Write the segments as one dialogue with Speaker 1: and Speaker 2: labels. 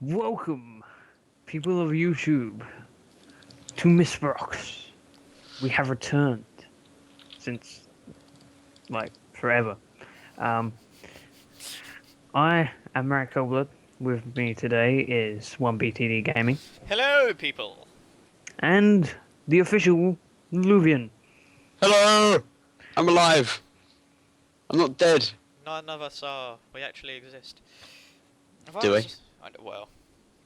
Speaker 1: Welcome, people of YouTube, to Mispyirox. We have returned since, like, forever. Um, I am Marek Coldblood. With me today is 1BTD Gaming
Speaker 2: Hello, people.
Speaker 1: and the official Luvian.
Speaker 3: Hello! I'm alive. I'm not dead.
Speaker 2: None of us are. We actually exist. If I
Speaker 3: Do we?
Speaker 2: was, well,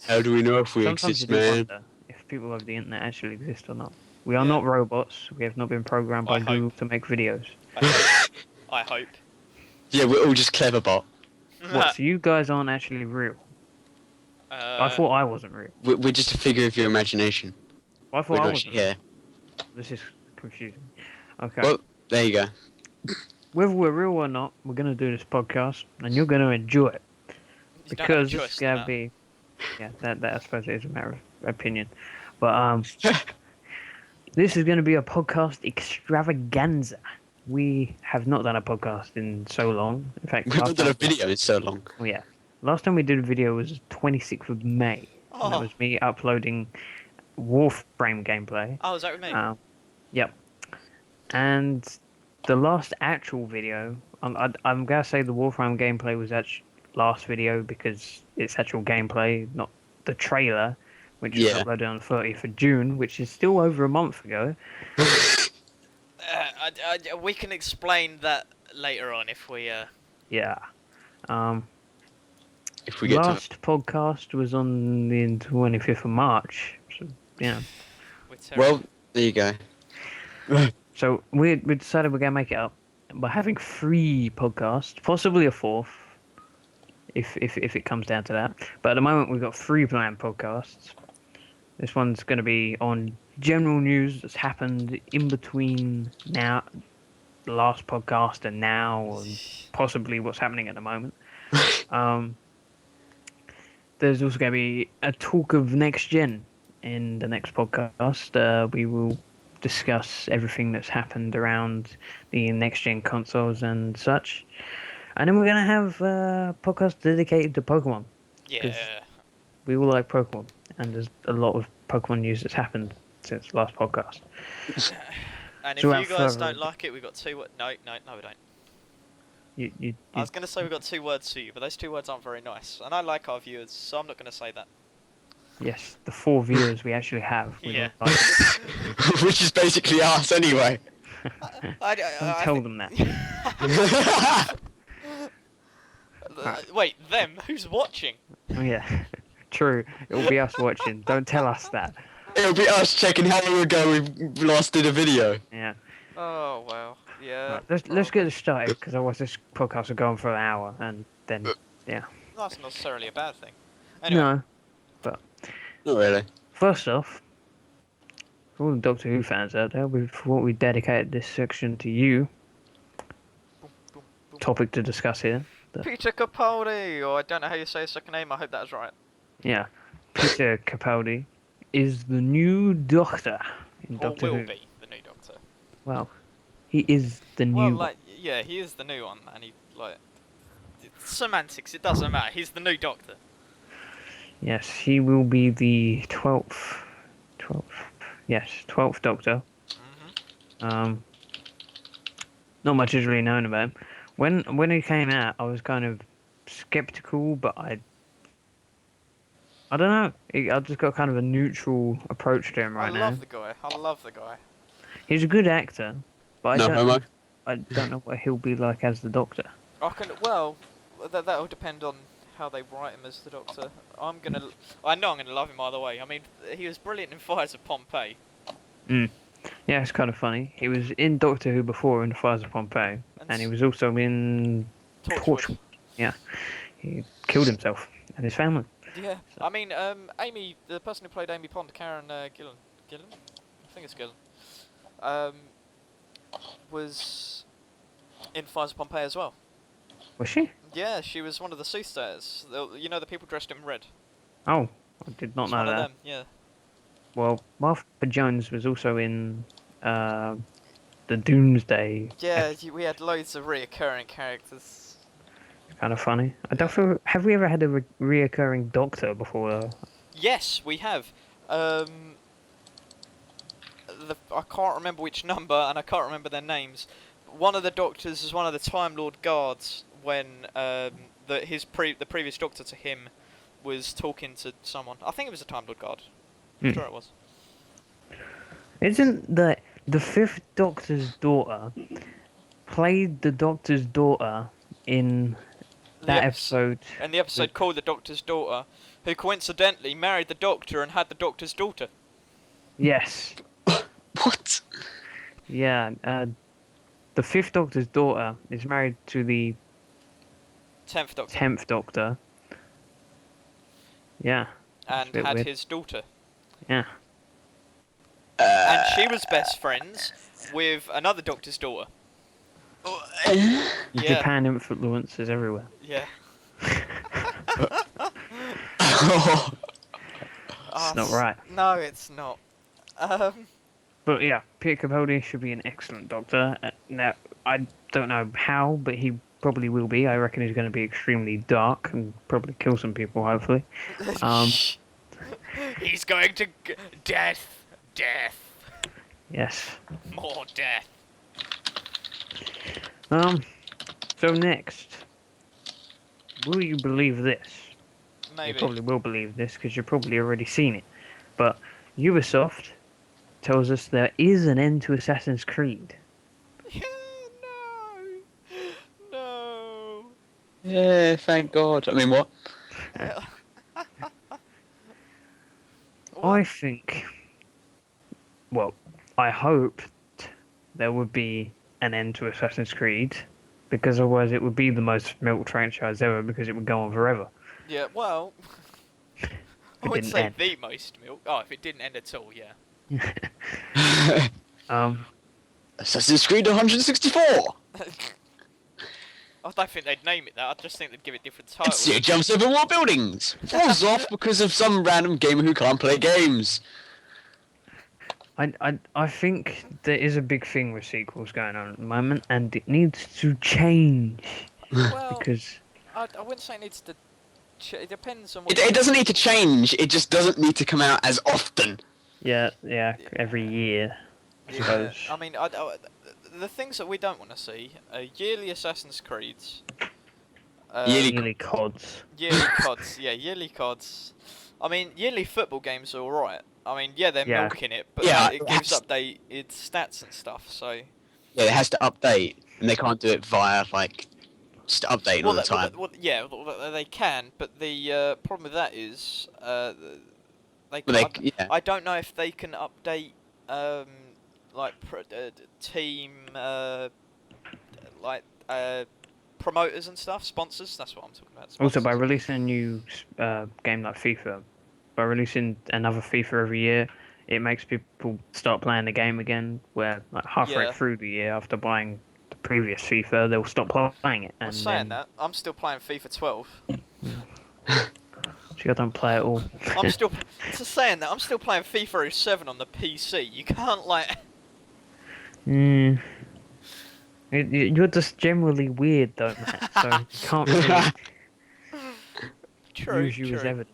Speaker 3: How do we know if we
Speaker 1: Sometimes you
Speaker 3: exist,
Speaker 1: do
Speaker 3: man?
Speaker 1: wonder if people of the internet actually exist or not. We are
Speaker 2: Yeah.
Speaker 1: not robots. We have not been programmed by
Speaker 2: I
Speaker 1: Google
Speaker 2: hope.
Speaker 1: to make videos.
Speaker 2: I hope. I hope.
Speaker 3: Yeah, we're all just clever bot.
Speaker 1: What? So you guys aren't actually real? I thought I wasn't real.
Speaker 3: We're just a figure of your imagination.
Speaker 1: I thought
Speaker 3: We're
Speaker 1: I
Speaker 3: not
Speaker 1: wasn't.
Speaker 3: here.
Speaker 1: This is confusing. Okay.
Speaker 3: Well, there you go.
Speaker 1: Whether we're real or not, we're going to do this podcast, and you're going to enjoy it.
Speaker 2: You don't have a
Speaker 1: Because this
Speaker 2: choice
Speaker 1: is
Speaker 2: in
Speaker 1: going to
Speaker 2: that.
Speaker 1: be... Yeah, that I suppose it is a matter of opinion. But, this is going to be a podcast extravaganza. We have not done a podcast in so long. In fact,
Speaker 3: We've not
Speaker 1: last
Speaker 3: done a
Speaker 1: time...
Speaker 3: video in so long.
Speaker 1: Oh, yeah. Last time we did a video was 26th of May. And that
Speaker 2: Oh.
Speaker 1: was me uploading Warframe gameplay.
Speaker 2: Oh, is that with me?
Speaker 1: Yep. And the last actual video, I'm gonna say the Warframe gameplay was actually last video because it's actual gameplay, not the trailer, which
Speaker 3: Yeah.
Speaker 1: was uploaded on the 30th of June, which is still over a month ago.
Speaker 2: We can explain that later on if we.
Speaker 1: Yeah.
Speaker 3: If we get to
Speaker 1: Last podcast was on the 25th of March. So, yeah.
Speaker 2: We're terrible.
Speaker 3: Well, there you go.
Speaker 1: So we decided we're gonna make it up by having 3 podcasts, possibly a 4th, if it comes down to that. But at the moment we've got 3 planned podcasts. This one's gonna be on general news that's happened in between now, the last podcast and now, and possibly what's happening at the moment. There's also gonna be a talk of next gen in the next podcast. We will discuss everything that's happened around the next gen consoles and such. And then we're going to have a podcast dedicated to Pokemon.
Speaker 2: Yeah.
Speaker 1: We all like Pokemon. And there's a lot of Pokemon news that's happened since the last podcast.
Speaker 2: And if
Speaker 1: So
Speaker 2: you
Speaker 1: without
Speaker 2: guys
Speaker 1: further
Speaker 2: don't like it, we got 2. No, we don't.
Speaker 1: You
Speaker 2: I was gonna say we got 2 words to you, but those 2 words aren't very nice, and I like our viewers, so I'm not gonna say that.
Speaker 1: yes, the 4 viewers we actually have. We
Speaker 2: Yeah.
Speaker 1: don't like.
Speaker 3: Which is basically us anyway.
Speaker 1: Don't tell them that.
Speaker 2: Wait, them? Who's watching?
Speaker 1: Oh, yeah, true. It'll be us watching. Don't tell us that.
Speaker 3: It'll be us checking how long ago we last did a video.
Speaker 1: Yeah.
Speaker 2: Oh well, yeah.
Speaker 1: Right, let's get this started, because otherwise this podcast will go on for an hour, and then, yeah.
Speaker 2: That's not necessarily a bad thing. Anyway,
Speaker 1: No.
Speaker 3: Not really.
Speaker 1: First off, for all the Doctor Who fans out there, we dedicated this section to you.
Speaker 2: boom, boom, boom.
Speaker 1: Topic to discuss here.
Speaker 2: Peter Capaldi, or I don't know how you say his second name. I hope that was right.
Speaker 1: Yeah. Peter Capaldi is the new Doctor in
Speaker 2: Or
Speaker 1: Doctor
Speaker 2: will
Speaker 1: Who.
Speaker 2: be the new Doctor.
Speaker 1: Well, he is the new
Speaker 2: Well,
Speaker 1: one.
Speaker 2: like, yeah, he is the new one, and he semantics. It doesn't matter. He's the new Doctor.
Speaker 1: Yes, he will be the 12th. Yes, 12th Doctor.
Speaker 2: Mhm.
Speaker 1: Not much is really known about him. When he came out, I was kind of skeptical, but I don't know. I just got kind of a neutral approach to him right
Speaker 2: I
Speaker 1: now.
Speaker 2: love the guy. I love the guy.
Speaker 1: He's a good actor, but
Speaker 3: No homo.
Speaker 1: I don't know what he'll be like as the Doctor.
Speaker 2: Well, that will depend on how they write him as the Doctor. I know I'm gonna love him either way. I mean, he was brilliant in Fires of Pompeii.
Speaker 1: Yeah, it's kind of funny. He was in Doctor Who before in the Fires of Pompeii, and he was also in
Speaker 2: Torchwood.
Speaker 1: Yeah, he killed himself and his family.
Speaker 2: Yeah, I mean, Amy, the person who played Amy Pond, Karen Gillan, I think it's Gillan, was in Fires of Pompeii as well.
Speaker 1: Was she?
Speaker 2: Yeah, she was one of the soothsayers. You know, the people dressed in red.
Speaker 1: Oh, I did not
Speaker 2: She's
Speaker 1: know
Speaker 2: one
Speaker 1: that.
Speaker 2: of them. Yeah.
Speaker 1: Well, Martha Jones was also in the Doomsday.
Speaker 2: Yeah, we had loads of reoccurring characters.
Speaker 1: Kind of funny. I don't feel. Have we ever had a reoccurring Doctor before?
Speaker 2: Yes, we have. I can't remember which number, and I can't remember their names. One of the Doctors is one of the Time Lord guards when the previous Doctor to him was talking to someone. I think it was a Time Lord guard. I'm sure it was.
Speaker 1: Isn't the fifth Doctor's daughter played the Doctor's daughter in that episode?
Speaker 2: And the episode called The Doctor's Daughter, who coincidentally married the Doctor and had the Doctor's daughter.
Speaker 1: Yes.
Speaker 3: What?
Speaker 1: Yeah. The fifth Doctor's daughter is married to the
Speaker 2: 10th Doctor.
Speaker 1: 10th Doctor. Yeah.
Speaker 2: And had his daughter.
Speaker 1: Yeah.
Speaker 2: And she was best friends with another Doctor's daughter. Yeah.
Speaker 1: Japan influences everywhere.
Speaker 2: Yeah.
Speaker 1: It's not right.
Speaker 2: No, it's not.
Speaker 1: But yeah, Peter Capaldi should be an excellent Doctor. Now, I don't know how, but he probably will be. I reckon he's going to be extremely dark and probably kill some people, hopefully.
Speaker 2: He's going to death.
Speaker 1: Yes.
Speaker 2: More death.
Speaker 1: So next, will you believe this?
Speaker 2: Maybe.
Speaker 1: You probably will believe this because you've probably already seen it. But Ubisoft tells us there is an end to Assassin's Creed.
Speaker 2: Yeah, no.
Speaker 3: Yeah, thank God. I mean, what?
Speaker 1: I think, well, I hoped there would be an end to Assassin's Creed, because otherwise it would be the most milked franchise ever, because it would go on forever.
Speaker 2: Yeah, well, I would say the most milk. Oh, if it didn't end at all, yeah.
Speaker 3: Assassin's Creed 164!
Speaker 2: I don't think they'd name it that. I just think they'd give it different titles.
Speaker 3: It jumps over more buildings! Falls off because of some random gamer who can't play games.
Speaker 1: I think there is a big thing with sequels going on at the moment, and it needs to change.
Speaker 2: Well,
Speaker 1: because
Speaker 2: I wouldn't say it needs to. It depends on what.
Speaker 3: It doesn't need to change, it just doesn't need to come out as often.
Speaker 1: yeah, every year, I suppose.
Speaker 2: I mean, the things that we don't want to see are yearly Assassin's Creeds.
Speaker 1: Yearly CODs.
Speaker 2: Yearly CODs, yeah, yearly CODs. I mean, yearly football games are alright. I mean, yeah, they're milking it, but it gives updated stats and stuff, so.
Speaker 3: Yeah, it has to update, and they can't do it via, like, just updating all the time.
Speaker 2: They can, but the problem with that is, I don't know if they can update, team, promoters and stuff, sponsors. That's what I'm talking about.
Speaker 1: Also, by releasing a new game like FIFA, by releasing another FIFA every year, it makes people start playing the game again. Where like halfway through the year, after buying the previous FIFA, they'll stop playing it.
Speaker 2: I'm saying that I'm still playing FIFA 12.
Speaker 1: I don't play it all.
Speaker 2: I'm still just saying that I'm still playing FIFA 07 on the PC. You can't like.
Speaker 1: You're just generally weird, though, Matt. So you can't really use you as evidence.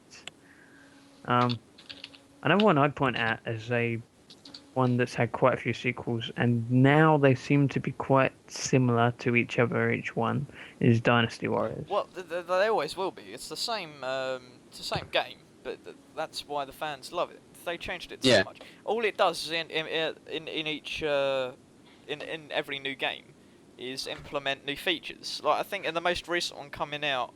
Speaker 1: Another one I'd point out as one that's had quite a few sequels, and now they seem to be quite similar to each other. Each one is Dynasty Warriors.
Speaker 2: Well, they always will be. It's the same game, but that's why the fans love it. They changed it so much. All it does is in every new game is implement new features. Like I think in the most recent one coming out,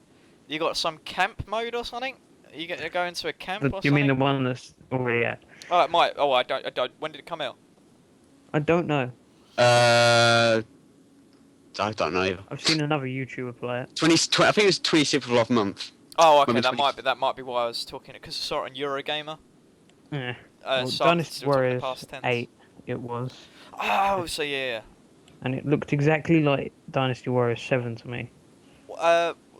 Speaker 2: you got some camp mode or something. You get to go into a camp or something.
Speaker 1: You mean the one that's already out?
Speaker 2: Oh, it might. Oh, I don't. When did it come out?
Speaker 1: I don't know.
Speaker 3: I don't know either.
Speaker 1: I've seen another YouTuber play it.
Speaker 3: I think it was 26th of last month.
Speaker 2: Oh, okay. That might be why I was talking it, because I saw it on Eurogamer.
Speaker 1: Yeah.
Speaker 2: Dynasty
Speaker 1: Warriors 8. It was.
Speaker 2: Oh, so yeah.
Speaker 1: And it looked exactly like Dynasty Warriors 7 to me.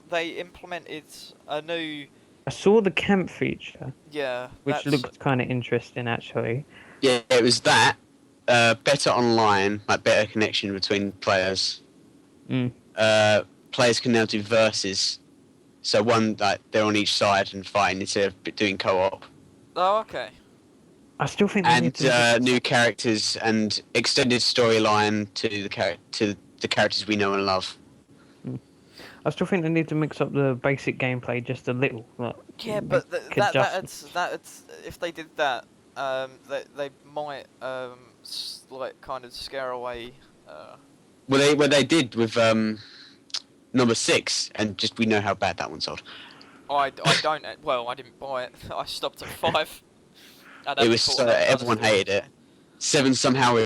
Speaker 2: They implemented a new.
Speaker 1: I saw the camp feature.
Speaker 2: Yeah.
Speaker 1: Which looked kind of interesting, actually.
Speaker 3: Yeah, it was that. Better online, like better connection between players. players can now do versus. So one like they're on each side and fighting instead of doing co-op.
Speaker 2: Oh, okay.
Speaker 1: I still think they need
Speaker 3: And
Speaker 1: to
Speaker 3: new characters and extended storyline to the characters we know and love.
Speaker 1: I still think they need to mix up the basic gameplay just a little. Like,
Speaker 2: Yeah, but
Speaker 1: make adjustments.
Speaker 2: that's if they did that, they might like kind of scare away.
Speaker 3: Well, they did with number 6, and just we know how bad that one sold.
Speaker 2: I don't. Well, I didn't buy it. I stopped at 5. And
Speaker 3: It was everyone hated it. 7 somehow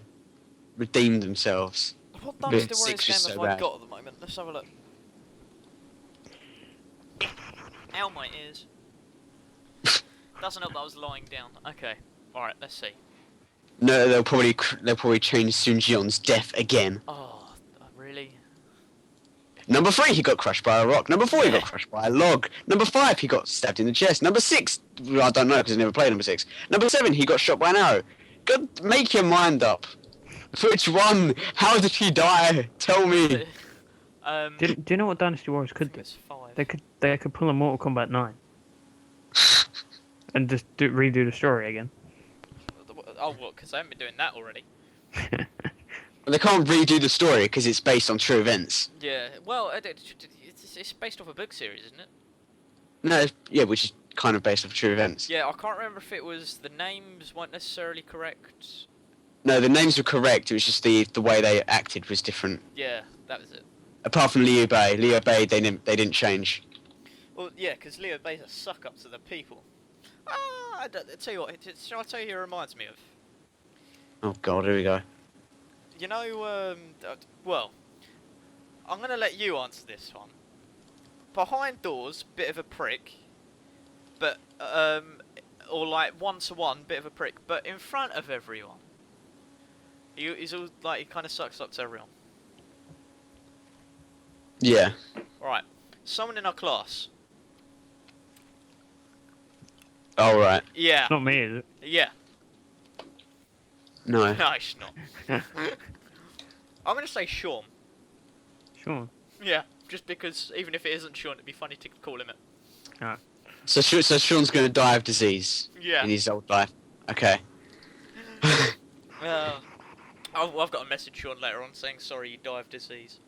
Speaker 3: redeemed themselves.
Speaker 2: What
Speaker 3: But
Speaker 2: Dynasty
Speaker 3: 6
Speaker 2: Warriors
Speaker 3: was
Speaker 2: game
Speaker 3: so
Speaker 2: have I
Speaker 3: bad.
Speaker 2: got at the moment? Let's have a look. Ow, my ears. Doesn't help that I was lying down. Okay. Alright, let's see.
Speaker 3: No, they'll probably change Sun Jion's death again.
Speaker 2: Oh, really?
Speaker 3: Number 3, he got crushed by a rock. Number 4, he got crushed by a log. Number 5, he got stabbed in the chest. Number 6, well, I don't know because I never played number 6. Number 7, he got shot by an arrow. God, make your mind up. Which one? How did he die? Tell me.
Speaker 1: Do you know what Dynasty Warriors could do?
Speaker 2: It's 5.
Speaker 1: They could pull a Mortal Kombat 9 and just redo the story again.
Speaker 2: Oh, what? Because I haven't been doing that already.
Speaker 3: They can't redo the story because it's based on true events.
Speaker 2: Yeah. Well, it's based off a book series, isn't it?
Speaker 3: No, yeah, which is kind of based off true events.
Speaker 2: Yeah, I can't remember if it was the names weren't necessarily correct.
Speaker 3: No, the names were correct. It was just the way they acted was different.
Speaker 2: Yeah, that was it.
Speaker 3: Apart from Liu Bei, they didn't change.
Speaker 2: Well, yeah, because Leo Bay's a suck up to the people. Ah, I tell you what. Shall I tell you who it reminds me of?
Speaker 3: Oh God, here we go.
Speaker 2: You know, well, I'm gonna let you answer this one. Behind doors, bit of a prick, but or like 1-to-1, bit of a prick, but in front of everyone, he's all like he kind of sucks up to everyone.
Speaker 3: Yeah.
Speaker 2: Right, someone in our class.
Speaker 3: All right.
Speaker 2: Yeah.
Speaker 1: Not me, is it?
Speaker 2: Yeah.
Speaker 3: No.
Speaker 2: No, it's not. I'm gonna say Sean.
Speaker 1: Sure.
Speaker 2: Yeah, just because even if it isn't Sean, it'd be funny to call him it.
Speaker 1: Alright.
Speaker 3: So Sean's going to die of disease
Speaker 2: Yeah.
Speaker 3: in his old life. Okay.
Speaker 2: I've got a message Sean later on saying sorry you die of disease.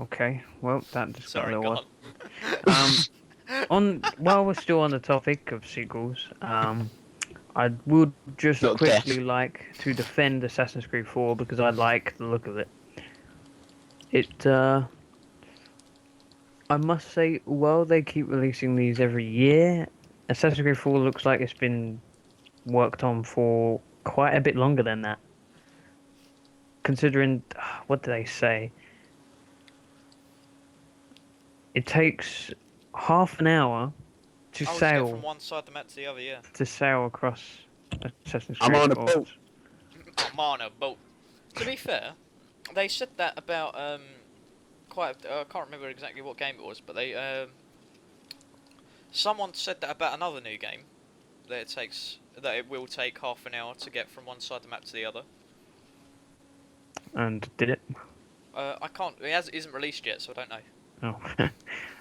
Speaker 1: Okay. Well, that just got
Speaker 2: Sorry,
Speaker 1: a
Speaker 2: go
Speaker 1: little
Speaker 2: on.
Speaker 1: while we're still on the topic of sequels, I would just
Speaker 3: Not
Speaker 1: quickly
Speaker 3: death.
Speaker 1: like to defend Assassin's Creed 4 because I like the look of it. I must say, while they keep releasing these every year, Assassin's Creed 4 looks like it's been worked on for quite a bit longer than that. Considering, what do they say? It takes half an hour to
Speaker 2: Get
Speaker 1: sail
Speaker 2: from one side of the map to the other, yeah.
Speaker 1: across Assassin's Creed.
Speaker 3: I'm on a
Speaker 1: 4.
Speaker 3: boat.
Speaker 2: I'm on a boat. To be fair, they said that about I can't remember exactly what game it was, but they someone said that about another new game that it will take half an hour to get from one side of the map to the other.
Speaker 1: And did it?
Speaker 2: I can't. It isn't released yet, so I don't know.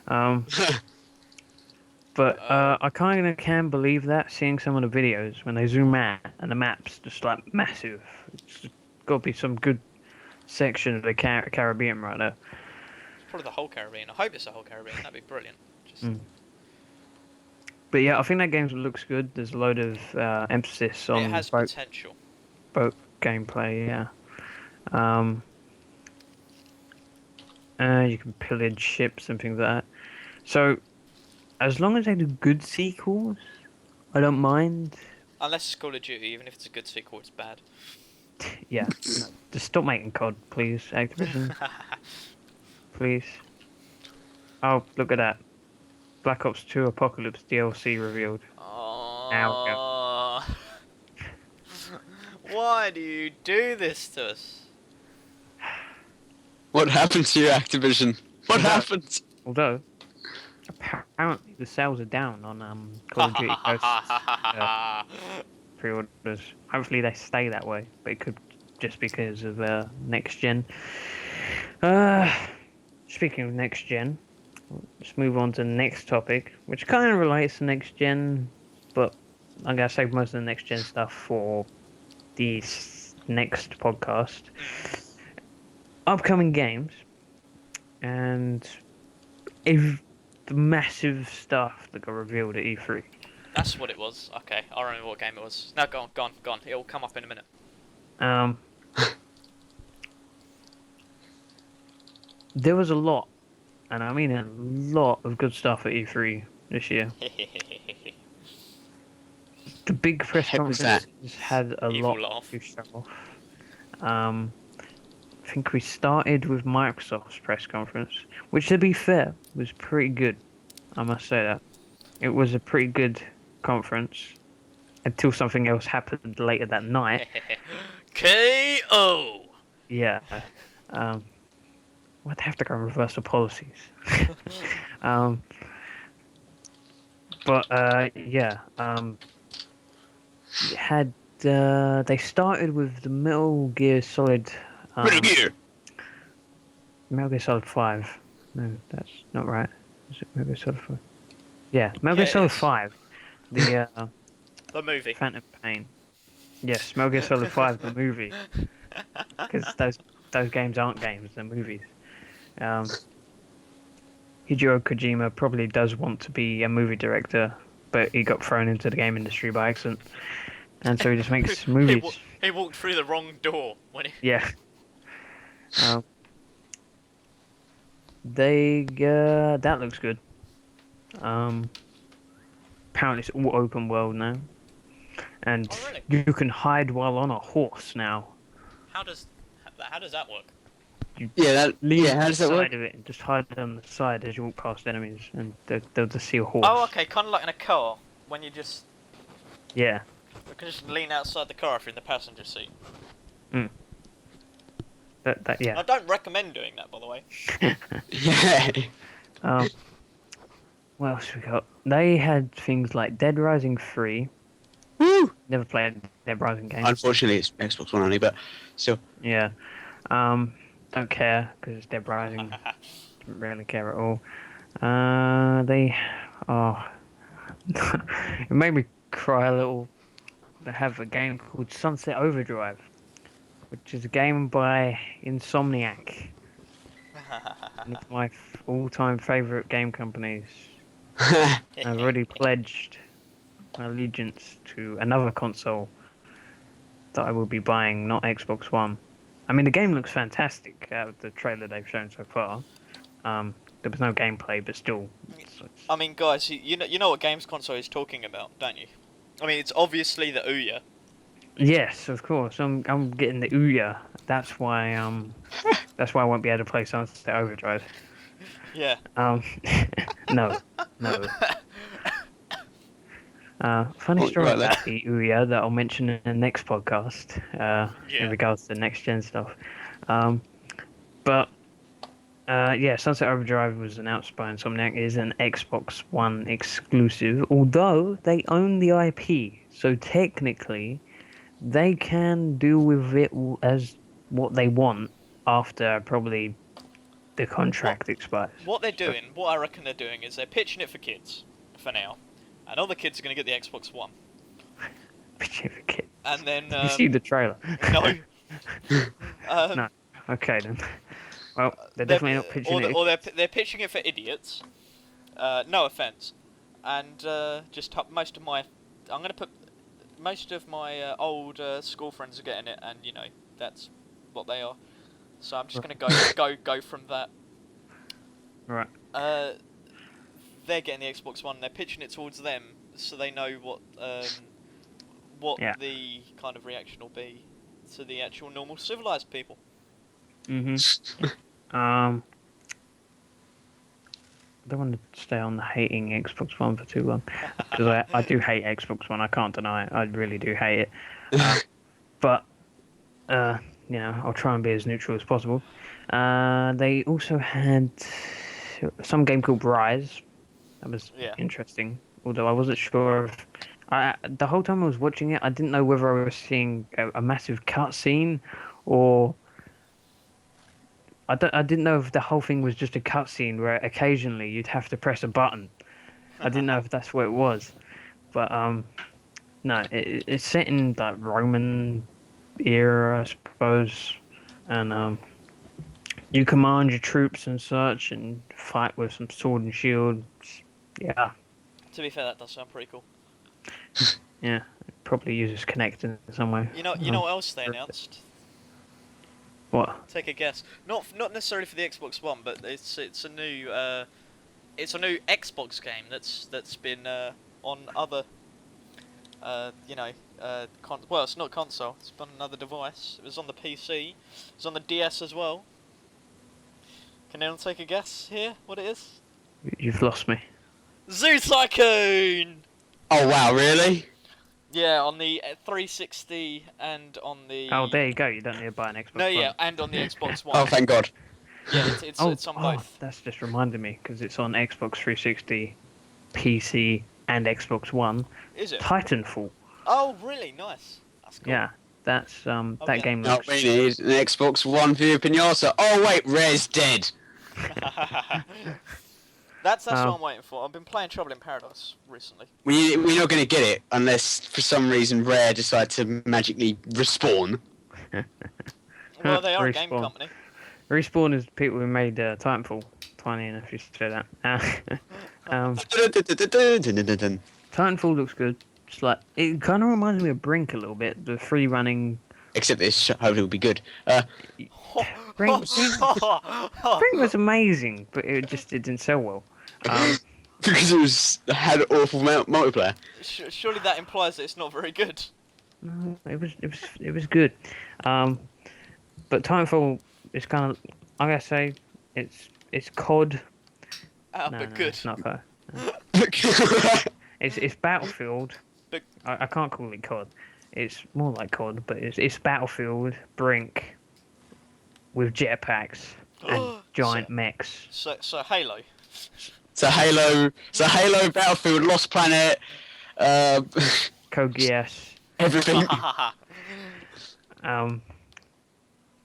Speaker 1: Oh. But I kind of can believe that, seeing some of the videos when they zoom out and the map's just like massive. It's got to be some good section of the Caribbean right there.
Speaker 2: Probably the whole Caribbean. I hope it's the whole Caribbean. That'd be brilliant. Just...
Speaker 1: But yeah, I think that game looks good. There's a load of emphasis on
Speaker 2: it has potential.
Speaker 1: boat gameplay, yeah. You can pillage ships and things like that. So, as long as they do good sequels, I don't mind.
Speaker 2: Unless it's Call of Duty, even if it's a good sequel, it's bad.
Speaker 1: Yeah, no, just stop making COD, please, Activision. Please. Oh, look at that. Black Ops 2 Apocalypse DLC revealed.
Speaker 2: Oh. Why do you do this to us?
Speaker 3: What happened to you, Activision? What happened?
Speaker 1: Although, apparently the sales are down on Call of Duty Ghosts pre-orders. Hopefully they stay that way, but it could just because of next gen. speaking of next gen, let's move on to the next topic, which kind of relates to next gen, but I'm gonna save most of the next gen stuff for the next podcast. Upcoming games and if the massive stuff that got revealed at E3.
Speaker 2: That's what it was. Okay, I remember what game it was. No, go on. It'll come up in a minute.
Speaker 1: There was a lot, and I mean a lot of good stuff at E3 this year. The big press
Speaker 3: Heck was
Speaker 1: conferences had a
Speaker 2: Evil
Speaker 1: lot
Speaker 2: laugh.
Speaker 1: to show off. I think we started with Microsoft's press conference, which, to be fair, was pretty good. I must say that. It was a pretty good conference until something else happened later that night.
Speaker 2: KO!
Speaker 1: Yeah. Why'd they have to go and reverse the policies? Yeah. It had they started with the Metal Gear Solid.
Speaker 3: Metal Gear.
Speaker 1: Metal Gear Solid 5. No, that's not right. Is it Metal Gear Solid 5? Yeah, Metal Gear
Speaker 2: it
Speaker 1: Solid
Speaker 2: is.
Speaker 1: 5. The
Speaker 2: The movie.
Speaker 1: Phantom Pain. Yes, Metal Gear Solid 5, the movie. Because those games aren't games, they're movies. Hideo Kojima probably does want to be a movie director, but he got thrown into the game industry by accident. And so he just makes movies.
Speaker 2: He walked through the wrong door when he...
Speaker 1: Yeah. That looks good. Apparently it's all open world now. And
Speaker 2: Oh, really?
Speaker 1: you can hide while on a horse now.
Speaker 2: How does that work?
Speaker 3: Yeah,
Speaker 1: Leave
Speaker 3: how
Speaker 1: the
Speaker 3: does that
Speaker 1: side
Speaker 3: work?
Speaker 1: of it and just hide on the side as you walk past enemies, and they'll just see a horse.
Speaker 2: Oh, okay, kind of like in a car, when you just...
Speaker 1: Yeah.
Speaker 2: You can just lean outside the car if you're in the passenger seat.
Speaker 1: Yeah.
Speaker 2: I don't recommend doing that, by the way.
Speaker 3: Yeah.
Speaker 1: What else we got? They had things like Dead Rising 3.
Speaker 3: Woo!
Speaker 1: Never played Dead Rising games.
Speaker 3: Unfortunately, it's Xbox One only, but still.
Speaker 1: Yeah. Don't care because it's Dead Rising. Don't really care at all. It made me cry a little. They have a game called Sunset Overdrive, which is a game by Insomniac, one of my all-time favorite game companies. I've already pledged my allegiance to another console that I will be buying, not Xbox One. I mean, the game looks fantastic out of the trailer they've shown so far. There was no gameplay, but still.
Speaker 2: I mean, guys, you know what games console is talking about, don't you? I mean, it's obviously the Ouya.
Speaker 1: Yes, of course. I'm getting the Ouya. That's why I won't be able to play Sunset Overdrive.
Speaker 2: Yeah.
Speaker 1: No. Funny story
Speaker 3: right there.
Speaker 1: about the Ouya that I'll mention in the next podcast, in regards to next gen stuff. Sunset Overdrive was announced by Insomniac. It is an Xbox One exclusive, although they own the IP, so technically they can do with it as what they want after probably the contract expires.
Speaker 2: What they're doing, what I reckon they're doing, is they're pitching it for kids, for now. And all the kids are going to get the Xbox One. And then...
Speaker 1: you see the trailer?
Speaker 2: No.
Speaker 1: No. Okay then. Well, they're definitely not pitching it.
Speaker 2: Or they're pitching it for idiots. No offense. And just most of my... I'm going to put... Most of my old school friends are getting it, and, you know, that's what they are. So I'm just going to go from that.
Speaker 1: Right.
Speaker 2: They're getting the Xbox One, they're pitching it towards them, so they know what the kind of reaction will be to the actual normal civilized people.
Speaker 1: I don't want to stay on the hating Xbox One for too long, because I do hate Xbox One. I can't deny it. I really do hate it. But I'll try and be as neutral as possible. They also had some game called Rise. That was interesting, although I wasn't sure if... the whole time I was watching it, I didn't know whether I was seeing a massive cutscene or I didn't know if the whole thing was just a cutscene where occasionally you'd have to press a button. I didn't know if that's what it was, but no, it's set in like Roman era, I suppose, and you command your troops and such, and fight with some sword and shield. Yeah,
Speaker 2: To be fair, that does sound pretty cool.
Speaker 1: yeah. Probably uses Kinect in some way.
Speaker 2: You know what else they announced?
Speaker 1: What?
Speaker 2: Take a guess. Not necessarily for the Xbox One, but it's a new Xbox game that's been on other well, it's not console. It's on another device. It was on the PC. It's on the DS as well. Can anyone take a guess here? What it is?
Speaker 1: You've lost me.
Speaker 2: Zoo Tycoon.
Speaker 3: Oh wow, really?
Speaker 2: Yeah, on the 360 and on the.
Speaker 1: Oh, there you go. You don't need to buy an Xbox
Speaker 2: No,
Speaker 1: One.
Speaker 2: yeah, and on the Xbox One.
Speaker 3: Oh, thank God.
Speaker 2: Yeah, it's on both.
Speaker 1: That's just reminded me because it's on Xbox 360, PC, and Xbox One.
Speaker 2: Is it?
Speaker 1: Titanfall.
Speaker 2: Oh, really? Nice. That's cool.
Speaker 1: Yeah, that's that
Speaker 2: yeah.
Speaker 1: game
Speaker 3: No,
Speaker 1: looks.
Speaker 3: we need an Xbox One for your pinata. Oh wait, Rare's dead.
Speaker 2: That's what I'm waiting for. I've been playing Trouble in Paradise recently.
Speaker 3: We're not going to get it unless for some reason Rare decide to magically respawn.
Speaker 2: Well, they are a game
Speaker 1: Respawn.
Speaker 2: company.
Speaker 1: Respawn is people who made Titanfall. Funny enough, you should say that. Titanfall looks good. It's like it kind of reminds me of Brink a little bit. The free running.
Speaker 3: Except this hopefully will be good.
Speaker 1: Brink was amazing, but it didn't sell well.
Speaker 3: Because had awful multiplayer.
Speaker 2: Surely that implies that it's not very good.
Speaker 1: No, it was good. But Titanfall is kind of, I gotta say, it's COD.
Speaker 2: But good.
Speaker 1: It's not COD. It's Battlefield.
Speaker 2: But-
Speaker 1: I can't call it COD. It's more like COD, but it's Battlefield, Brink, with jetpacks and giant mechs.
Speaker 2: So Halo.
Speaker 3: So Halo, Battlefield, Lost Planet,
Speaker 1: Code Geass.
Speaker 3: everything.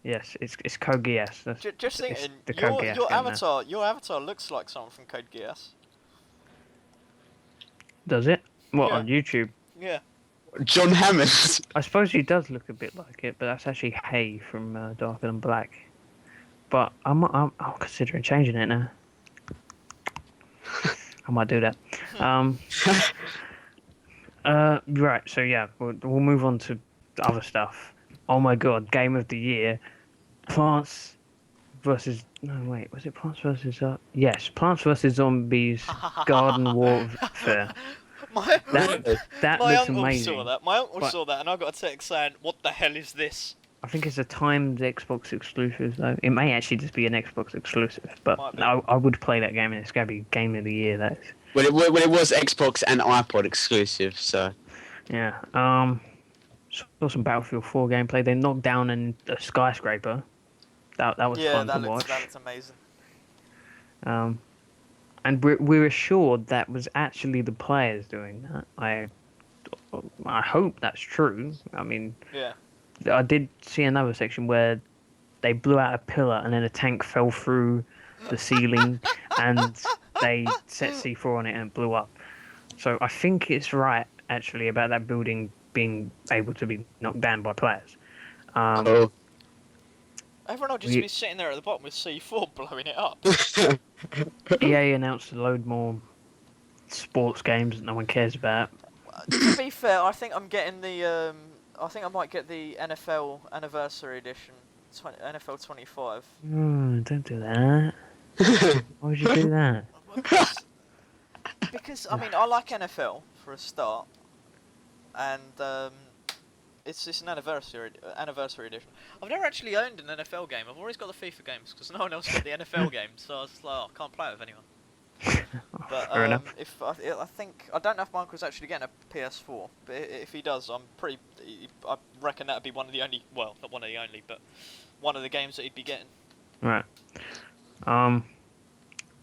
Speaker 1: Yes, it's Code Geass.
Speaker 2: Just thinking,
Speaker 1: the Code Geass game
Speaker 2: your avatar looks like someone from Code Geass.
Speaker 1: Does it? What,
Speaker 2: Yeah.
Speaker 1: on YouTube?
Speaker 2: Yeah.
Speaker 3: John Hammond.
Speaker 1: I suppose he does look a bit like it, but that's actually Hay from Darker Than Black. But I'm considering changing it now. I might do that. Right, so yeah, we'll move on to other stuff. Oh my god, Game of the Year. Plants versus... No, wait, was it Plants versus... yes, Plants versus Zombies Garden Warfare. That
Speaker 2: My
Speaker 1: looks
Speaker 2: uncle
Speaker 1: amazing.
Speaker 2: saw that. My uncle
Speaker 1: But-
Speaker 2: saw that, and I got a text saying, "What the hell is this?"
Speaker 1: I think it's a timed Xbox exclusive, though. It may actually just be an Xbox exclusive, but
Speaker 2: Might be.
Speaker 1: I would play that game, and it's going to be Game of the Year, that is.
Speaker 3: Well, it was Xbox and iPod exclusive, so.
Speaker 1: Yeah. Saw some Battlefield 4 gameplay. They knocked down a skyscraper. That was fun to watch.
Speaker 2: that looks amazing.
Speaker 1: And we're assured that was actually the players doing that. I hope that's true. I mean,
Speaker 2: Yeah.
Speaker 1: I did see another section where they blew out a pillar and then a tank fell through the ceiling and they set C4 on it and it blew up. So I think it's right, actually, about that building being able to be knocked down by players.
Speaker 3: Oh.
Speaker 2: Everyone will just be sitting there at the bottom with C4 blowing it up.
Speaker 1: EA announced a load more sports games that no one cares about.
Speaker 2: To be fair, I think I'm getting the. I think I might get the NFL Anniversary Edition, NFL 25.
Speaker 1: Don't do that. Why would you do that?
Speaker 2: Because I mean, I like NFL for a start, and it's an anniversary edition. I've never actually owned an NFL game. I've always got the FIFA games because no one else got the NFL games, so I was like, oh, I can't play it with anyone. But
Speaker 1: Fair enough.
Speaker 2: if I think I don't know if Michael's actually getting a PS4, but if he does, I reckon that'd be one of the only, well, not one of the only, but one of the games that he'd be getting.
Speaker 1: Right.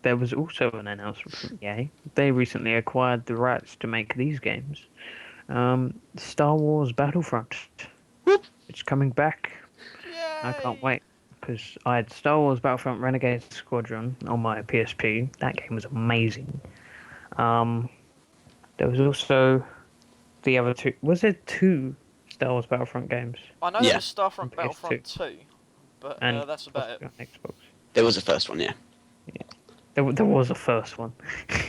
Speaker 1: There was also an announcement from EA. They recently acquired the rights to make these games. Star Wars Battlefront. It's coming back.
Speaker 2: Yay!
Speaker 1: I can't wait. because I had Star Wars Battlefront Renegade Squadron on my PSP. That game was amazing. There was also the other two. Was there two Star Wars Battlefront games?
Speaker 2: I know there
Speaker 3: Yeah.
Speaker 2: was Starfront
Speaker 1: PS2.
Speaker 2: Battlefront 2, but
Speaker 1: And
Speaker 2: that's about it.
Speaker 1: possibly on Xbox.
Speaker 3: There was the first one, yeah.
Speaker 1: There was a first one.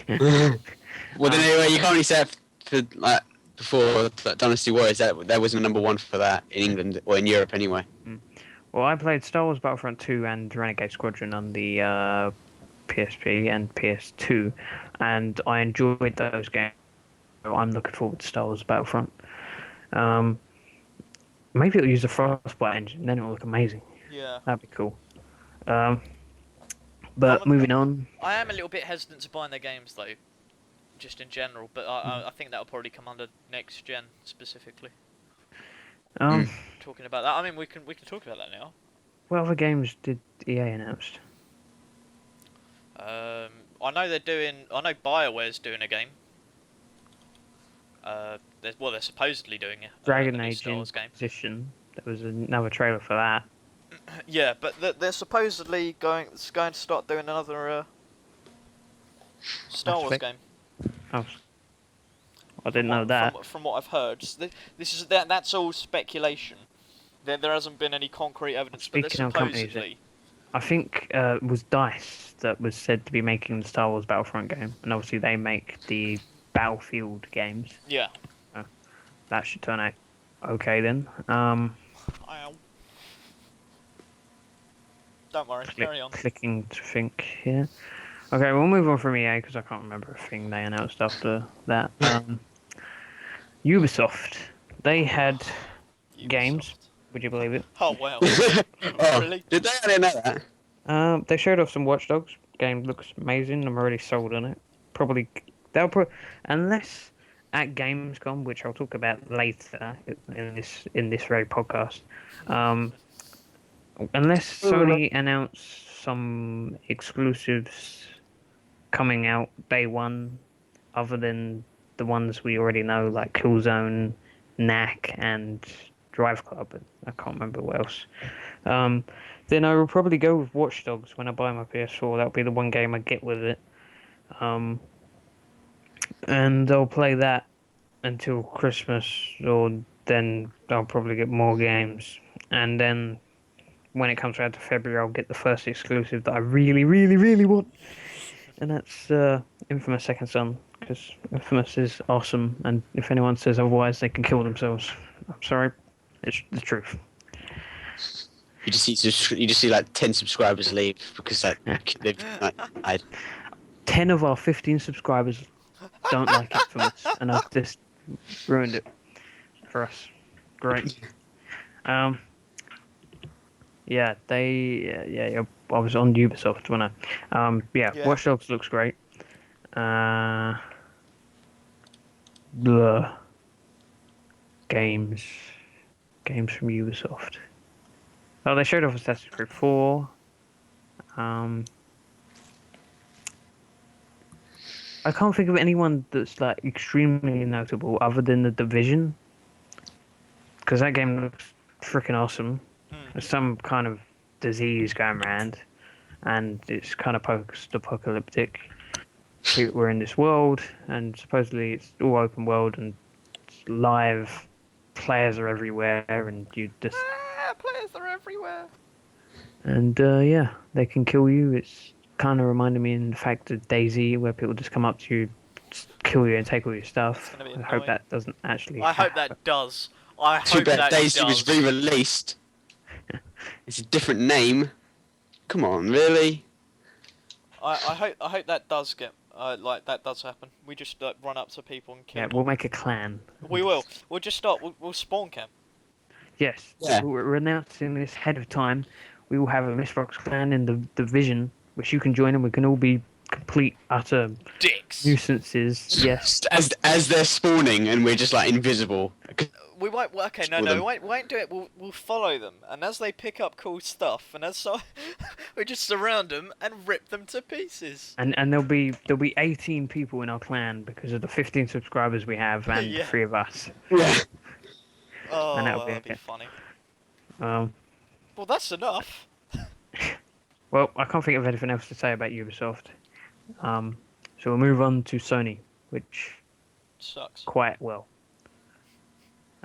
Speaker 3: Well, then anyway, you can't really say it for like before Dynasty Warriors that there wasn't a number one for that in England or in Europe anyway.
Speaker 1: Well, I played Star Wars Battlefront 2 and Renegade Squadron on the PSP and PS2, and I enjoyed those games. So I'm looking forward to Star Wars Battlefront. Maybe it'll use the Frostbite engine, then it'll look amazing.
Speaker 2: Yeah.
Speaker 1: That'd be cool. But moving on.
Speaker 2: I am a little bit hesitant to buying their games though, just in general. But I think that'll probably come under next gen specifically. Talking about that, I mean we can talk about that now.
Speaker 1: What other games did EA announce?
Speaker 2: I know they're doing. I know BioWare's doing a game. They're supposedly doing it.
Speaker 1: Dragon
Speaker 2: a new
Speaker 1: Age
Speaker 2: Star Wars game.
Speaker 1: Inquisition. There was another trailer for that.
Speaker 2: Yeah, but they're supposedly going to start doing another Star
Speaker 1: Mass
Speaker 2: Wars
Speaker 1: Effect?
Speaker 2: game.
Speaker 1: Oh, I didn't know that.
Speaker 2: From what I've heard, that's all speculation. There hasn't been any concrete evidence, but
Speaker 1: Speaking of
Speaker 2: they're
Speaker 1: companies,
Speaker 2: supposedly.
Speaker 1: I think it was DICE that was said to be making the Star Wars Battlefront game, and obviously they make the Battlefield games.
Speaker 2: Yeah.
Speaker 1: That should turn out okay then.
Speaker 2: Ow. Don't worry, carry on.
Speaker 1: Clicking to think here. Okay, we'll move on from EA because I can't remember a thing they announced after that. Ubisoft, they had games. Would you believe it?
Speaker 2: Oh wow.
Speaker 3: Oh,
Speaker 2: Really?
Speaker 3: did they? I didn't know that.
Speaker 1: They showed off some Watch Dogs. Game looks amazing. I'm already sold on it. Probably unless at Gamescom, which I'll talk about later in this very podcast. Unless Sony announce some exclusives coming out day one, other than the ones we already know, like Killzone, Knack, and Drive Club. I can't remember what else. Then I will probably go with Watch Dogs when I buy my PS4. That'll be the one game I get with it. And I'll play that until Christmas, or then I'll probably get more games. And then when it comes around to February, I'll get the first exclusive that I really, really, really want. And that's Infamous Second Son, because Infamous is awesome, and if anyone says otherwise, they can kill themselves. I'm sorry, it's the truth.
Speaker 3: You just see like 10 subscribers leave because they've I
Speaker 1: 10 of our 15 subscribers don't like Infamous, and I've just ruined it for us. Great. Yeah, I was on Ubisoft when
Speaker 2: Yeah.
Speaker 1: Watch Dogs looks great. Blah. Games from Ubisoft. Oh, they showed off Assassin's Creed 4. I can't think of anyone that's like extremely notable other than The Division, because that game looks freaking awesome. There's some kind of disease going around, and it's kind of post-apocalyptic. We're in this world, and supposedly it's all open world, and it's live. Players are everywhere, and you just...
Speaker 2: Players are everywhere.
Speaker 1: And they can kill you. It's kind of reminded me in the fact of DayZ, where people just come up to you, kill you, and take all your stuff.
Speaker 2: It's gonna be
Speaker 1: I hope
Speaker 2: annoying.
Speaker 1: that doesn't actually.
Speaker 2: I hope that does. I
Speaker 3: Too
Speaker 2: hope
Speaker 3: bad
Speaker 2: that
Speaker 3: Daisy
Speaker 2: does.
Speaker 3: was re-released. It's a different name. Come on, really?
Speaker 2: I hope that does get that does happen. We just run up to people and kill
Speaker 1: Yeah,
Speaker 2: them.
Speaker 1: we'll make a clan.
Speaker 2: We will. We'll just start. We'll spawn camp.
Speaker 1: Yes,
Speaker 3: Yeah.
Speaker 1: we're announcing this ahead of time. We will have a Mispyirox clan in the division, which you can join, and we can all be complete, utter
Speaker 2: Dicks.
Speaker 1: nuisances. Yes.
Speaker 3: As they're spawning and we're just like invisible.
Speaker 2: We won't. Well, okay, no,
Speaker 3: Kill them.
Speaker 2: we won't do it. We'll follow them, and as they pick up cool stuff, and as so, we just surround them and rip them to pieces.
Speaker 1: And there'll be 18 people in our clan because of the 15 subscribers we have and
Speaker 2: Yeah.
Speaker 1: 3 of us.
Speaker 3: Yeah.
Speaker 2: Oh,
Speaker 1: And that'll be
Speaker 2: that'd be
Speaker 1: okay.
Speaker 2: funny.
Speaker 1: Um,
Speaker 2: Well, that's enough.
Speaker 1: Well, I can't think of anything else to say about Ubisoft. So we'll move on to Sony, which
Speaker 2: Sucks.
Speaker 1: quite well.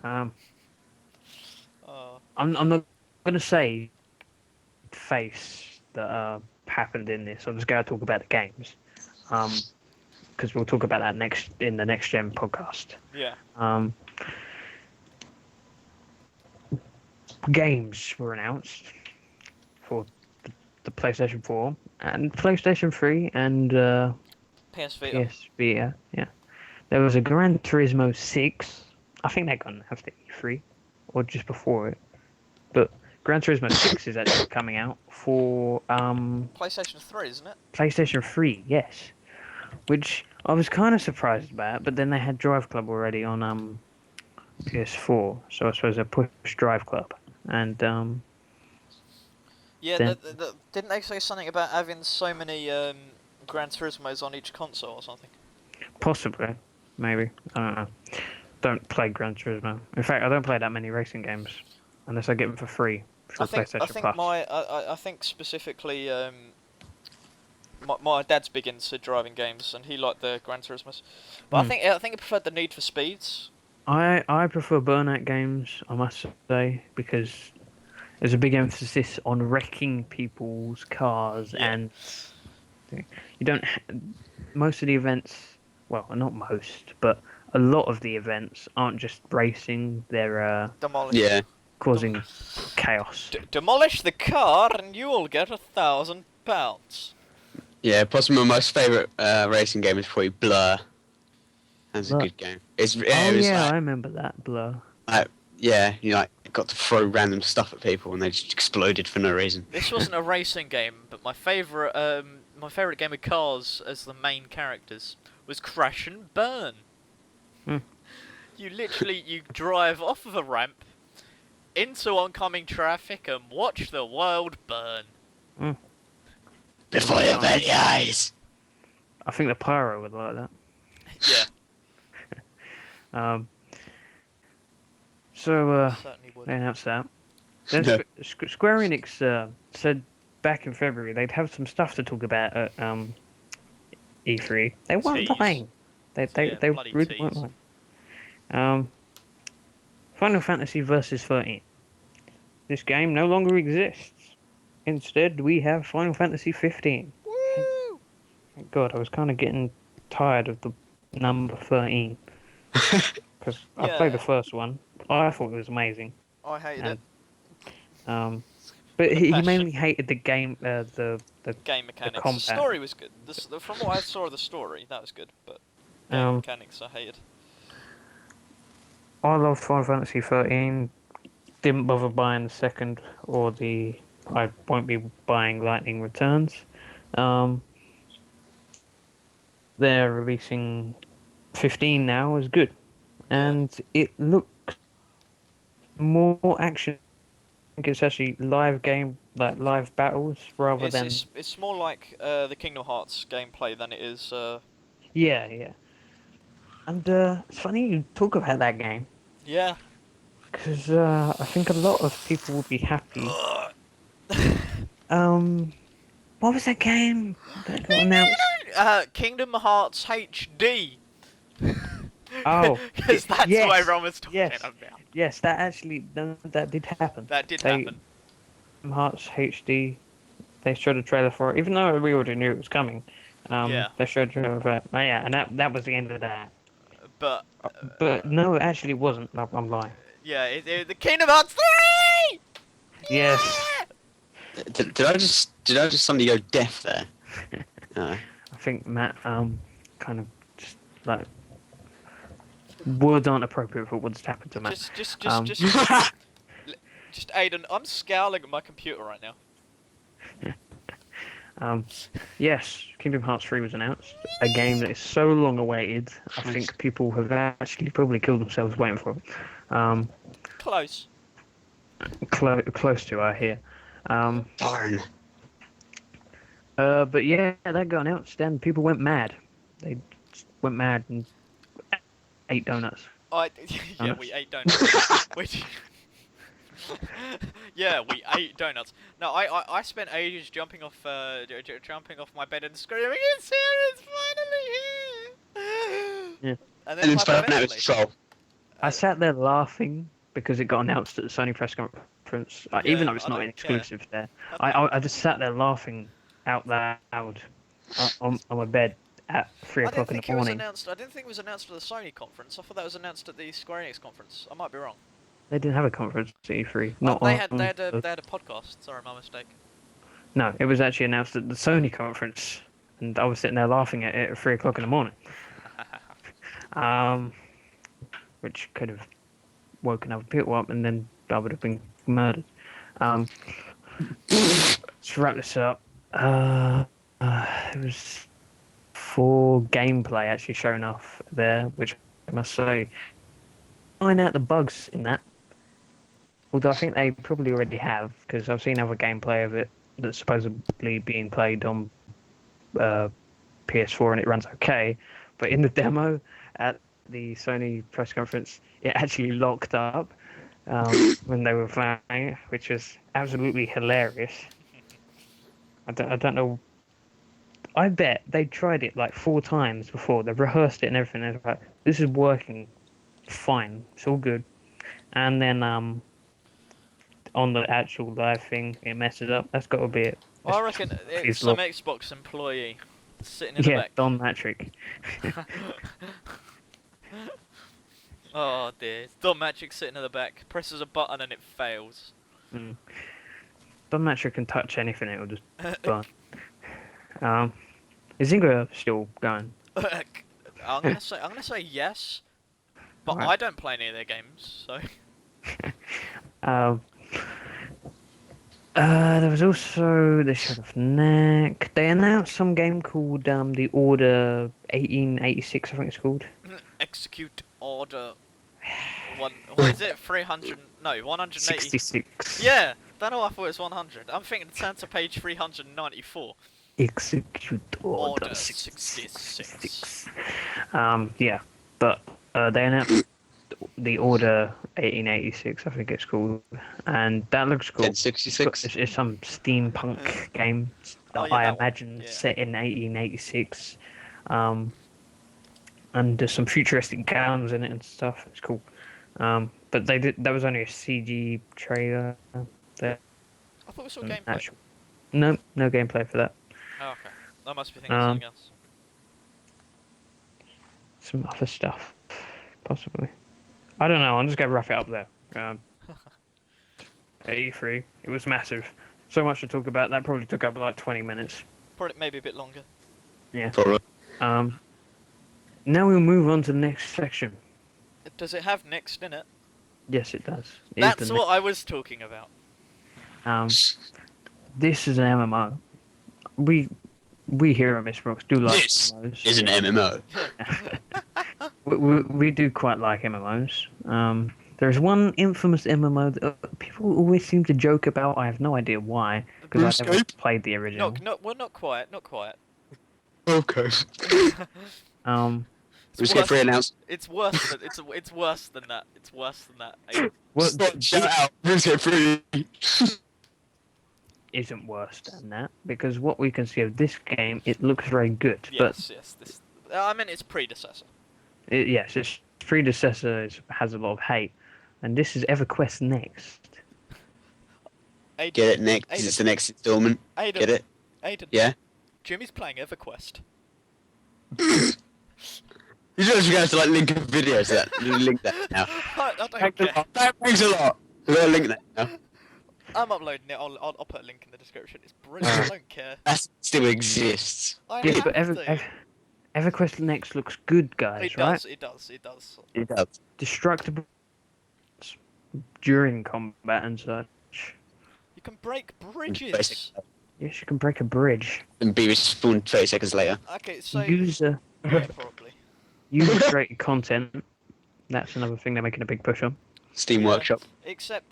Speaker 1: Um,
Speaker 2: Oh.
Speaker 1: I'm not gonna say face that happened in this. I'm just gonna talk about the games. Because we'll talk about that in the next gen podcast.
Speaker 2: Yeah.
Speaker 1: Games were announced for the PlayStation 4 and PlayStation 3 and
Speaker 2: PS Vita.
Speaker 1: PS Vita. Yeah, there was a Gran Turismo 6. I think they're gonna have the E3 or just before it, but Gran Turismo 6 is actually coming out for
Speaker 2: PlayStation 3, isn't it?
Speaker 1: PlayStation 3. Yes, which I was kind of surprised about, but then they had Drive Club already on PS4, so I suppose they pushed Drive Club. And
Speaker 2: Yeah,
Speaker 1: then-
Speaker 2: didn't they say something about having so many Gran Turismos on each console or something?
Speaker 1: possibly, maybe, I don't know. Don't play Gran Turismo. In fact, I don't play that many racing games unless I get them for free through
Speaker 2: I think
Speaker 1: PlayStation Plus.
Speaker 2: I think specifically my dad's big into driving games and he liked the Gran Turismos, but I think he preferred the Need for Speeds.
Speaker 1: I prefer Burnout games, I must say, because there's a big emphasis on wrecking people's cars,
Speaker 2: Yeah.
Speaker 1: and you don't. Most of the events, well, not most, but a lot of the events aren't just racing; they're
Speaker 2: Demolish.
Speaker 3: Yeah.
Speaker 1: causing chaos.
Speaker 2: Demolish the car and you'll get £1,000.
Speaker 3: Yeah, possibly my most favourite racing game is probably Blur. That's a
Speaker 1: Blur.
Speaker 3: good game. It's
Speaker 1: Oh
Speaker 3: it was
Speaker 1: yeah, I
Speaker 3: like,
Speaker 1: remember that Blur.
Speaker 3: yeah, you like got to throw random stuff at people and they just exploded for no reason.
Speaker 2: This wasn't a racing game, but my favourite game of cars as the main characters was Crash and Burn.
Speaker 1: Hmm.
Speaker 2: You drive off of a ramp into oncoming traffic and watch the world burn.
Speaker 3: Before your very eyes.
Speaker 1: I think the Pyro would like that.
Speaker 2: Yeah,
Speaker 1: So
Speaker 2: certainly would.
Speaker 1: they announced that. Then
Speaker 3: No.
Speaker 1: Square Enix said back in February they'd have some stuff to talk about at E3. They weren't
Speaker 2: Tease.
Speaker 1: lying. They
Speaker 2: Yeah, bloody
Speaker 1: really weren't
Speaker 2: tease.
Speaker 1: lying. Final Fantasy Versus 13. This game no longer exists. Instead, we have Final Fantasy 15.
Speaker 2: Woo!
Speaker 1: Thank God, I was kind of getting tired of the number 13 because I played the
Speaker 2: Yeah.
Speaker 1: first one. I thought it was amazing.
Speaker 2: I hated
Speaker 1: And-
Speaker 2: it.
Speaker 1: But he
Speaker 2: passion.
Speaker 1: mainly hated the game, the
Speaker 2: Game mechanics. The
Speaker 1: combat.
Speaker 2: story was good. From what I saw of the story, that was good. But game
Speaker 1: Um,
Speaker 2: mechanics, I hated.
Speaker 1: I loved Final Fantasy 13. Didn't bother buying the second or the. I won't be buying Lightning Returns. They're releasing 15 now is good, and it looks more action. I think it's actually live game, like live battles rather than.
Speaker 2: It's more like the Kingdom Hearts gameplay than it is.
Speaker 1: Yeah. And it's funny you talk about that game.
Speaker 2: Yeah.
Speaker 1: Because I think a lot of people will be happy. What was that game that got announced?
Speaker 2: Kingdom Hearts HD.
Speaker 1: Oh,
Speaker 2: Because that's
Speaker 1: yes,
Speaker 2: what everyone was talking
Speaker 1: yes.
Speaker 2: about.
Speaker 1: Yes, that did happen.
Speaker 2: That did
Speaker 1: They-
Speaker 2: happen.
Speaker 1: Kingdom Hearts HD. They showed a trailer for it, even though we already knew it was coming.
Speaker 2: Yeah.
Speaker 1: They showed a trailer for it. Oh, yeah, and that was the end of that.
Speaker 2: But
Speaker 1: But no, it actually wasn't. I'm lying.
Speaker 2: yeah, the Kingdom Hearts 3.
Speaker 1: Yes.
Speaker 3: Did I just suddenly go deaf there? No.
Speaker 1: I think Matt kind of just like words aren't appropriate for what's happened to Matt.
Speaker 2: Just
Speaker 1: Um,
Speaker 2: Aiden, I'm scowling at my computer right now.
Speaker 1: Yes, Kingdom Hearts 3 was announced. A game that is so long awaited. I think people have actually probably killed themselves waiting for it.
Speaker 2: Close.
Speaker 1: Close to, I hear.
Speaker 3: Darn.
Speaker 1: But yeah, that got announced and people went mad. They just went mad and ate donuts.
Speaker 2: Yeah,
Speaker 1: Donuts.
Speaker 2: we ate donuts. Yeah, we ate donuts. No, I spent ages jumping off jumping off my bed and screaming, "It's here! It's finally here!"
Speaker 1: Yeah.
Speaker 2: And
Speaker 3: And
Speaker 2: then
Speaker 3: then found out
Speaker 2: hyperventilate.
Speaker 3: it's troll.
Speaker 1: I sat there laughing because it got announced at the Sony press conference, even though it's
Speaker 2: I
Speaker 1: not an
Speaker 2: don't care.
Speaker 1: exclusive there. I just sat there laughing out loud on my bed at 3
Speaker 2: I didn't
Speaker 1: o'clock in
Speaker 2: think
Speaker 1: the
Speaker 2: it was
Speaker 1: morning.
Speaker 2: announced. I didn't think it was announced at the Sony conference. I thought that was announced at the Square Enix conference. I might be wrong.
Speaker 1: They didn't have a conference at E3.
Speaker 2: Oh,
Speaker 1: Not
Speaker 2: they
Speaker 1: on
Speaker 2: had they had a
Speaker 1: the-
Speaker 2: they had a podcast. Sorry, my mistake.
Speaker 1: No, it was actually announced at the Sony conference, and I was sitting there laughing at it at 3 o'clock in the morning. Which could have woken other people up, and then I would have been murdered. Let's wrap this up. It was 4 gameplay actually shown off there, which I must say, find out the bugs in that. Although I think they probably already have, because I've seen other gameplay of it that's supposedly being played on PS4 and it runs okay. But in the demo at the Sony press conference, it actually locked up when they were playing it, which was absolutely hilarious. I don't know. I bet they tried it like 4 times before. They rehearsed it and everything. They were like, this is working fine. It's all good. And then on the actual live thing, it messes up. That's got to be it.
Speaker 2: Well, I reckon it's some Xbox employee sitting in the back.
Speaker 1: Don Matrick.
Speaker 2: Oh dear, it's Don Matrick sitting in the back, presses a button and it fails.
Speaker 1: Mm. Don Matrick can touch anything; it'll just burn. Is Zynga still going?
Speaker 2: I'm gonna say yes, but
Speaker 1: Alright.
Speaker 2: I don't play any of their games, so.
Speaker 1: There was also they showed off Neck. They announced some game called The Order 1886, I think it's called.
Speaker 2: Execute order. What is it? 300? No, 180.
Speaker 1: 66.
Speaker 2: Yeah, don't know. I thought it was 100. I'm thinking it turns to page 394.
Speaker 1: Execute Order
Speaker 2: Order
Speaker 1: 66. Yeah, but they announced The Order 1886, I think it's called, and that looks cool.
Speaker 3: 1066.
Speaker 1: It's some steampunk game that
Speaker 2: Oh, yeah,
Speaker 1: I
Speaker 2: that one,
Speaker 1: imagine
Speaker 2: yeah.
Speaker 1: set in 1886, and there's some futuristic guns in it and stuff. It's cool, but that was only a CG trailer. There,
Speaker 2: I thought we saw gameplay.
Speaker 1: no gameplay for that.
Speaker 2: Oh, okay. I must be thinking of something else.
Speaker 1: Some other stuff, possibly. I don't know. I'm just gonna wrap it up there. At E3, it was massive. So much to talk about. That probably took up like 20 minutes.
Speaker 2: Probably maybe a bit longer.
Speaker 1: Yeah.
Speaker 3: Probably.
Speaker 1: Now we'll move on to the next section.
Speaker 2: Does it have next in it?
Speaker 1: Yes, it does. It is
Speaker 2: That's
Speaker 1: the
Speaker 2: what I was talking about.
Speaker 1: This is an MMO. We here at Mispyirox do like
Speaker 3: This
Speaker 1: MMOs.
Speaker 3: is an MMO.
Speaker 1: We do quite like MMOs. There's one infamous MMO that people always seem to joke about. I have no idea why, because I've never
Speaker 3: RuneScape?
Speaker 1: played the original.
Speaker 2: Well, not quite, not quite.
Speaker 3: Okay.
Speaker 2: It's
Speaker 3: RuneScape
Speaker 2: worse-
Speaker 3: 3 announced.
Speaker 2: It's worse than it's worse than that. It's worse than that.
Speaker 1: What
Speaker 3: Stop, shout out. RuneScape 3.
Speaker 1: isn't worse than that? Because what we can see of this game, it looks very good.
Speaker 2: Yes, yes. This. I mean, its predecessor.
Speaker 1: But yes, its predecessor has a lot of hate, and this is EverQuest Next.
Speaker 2: Aiden,
Speaker 3: Get it, Nick. This
Speaker 2: Aiden,
Speaker 3: is the next installment.
Speaker 2: Aiden,
Speaker 3: Get it?
Speaker 2: Aiden.
Speaker 3: Yeah?
Speaker 2: Jimmy's playing EverQuest.
Speaker 3: You just going to have to like link a video to that. You link that now.
Speaker 2: I don't care.
Speaker 3: That brings a lot. We're going to link that now.
Speaker 2: I'm uploading it. I'll put a link in the description. It's brilliant. I don't care.
Speaker 3: That still exists.
Speaker 2: I
Speaker 1: Yeah,
Speaker 2: have
Speaker 1: but
Speaker 2: to.
Speaker 1: EverQuest Next looks good, guys,
Speaker 2: It
Speaker 1: right?
Speaker 2: does. It does. It does.
Speaker 3: It does.
Speaker 1: Destructible during combat and such.
Speaker 2: You can break bridges.
Speaker 3: Basically.
Speaker 1: Yes, you can break a bridge.
Speaker 3: And be respawned 30 seconds later.
Speaker 2: Okay, so
Speaker 1: User
Speaker 2: yeah, probably.
Speaker 1: user-created content. That's another thing they're making a big push on.
Speaker 3: Steam
Speaker 2: Yeah.
Speaker 3: Workshop.
Speaker 2: Except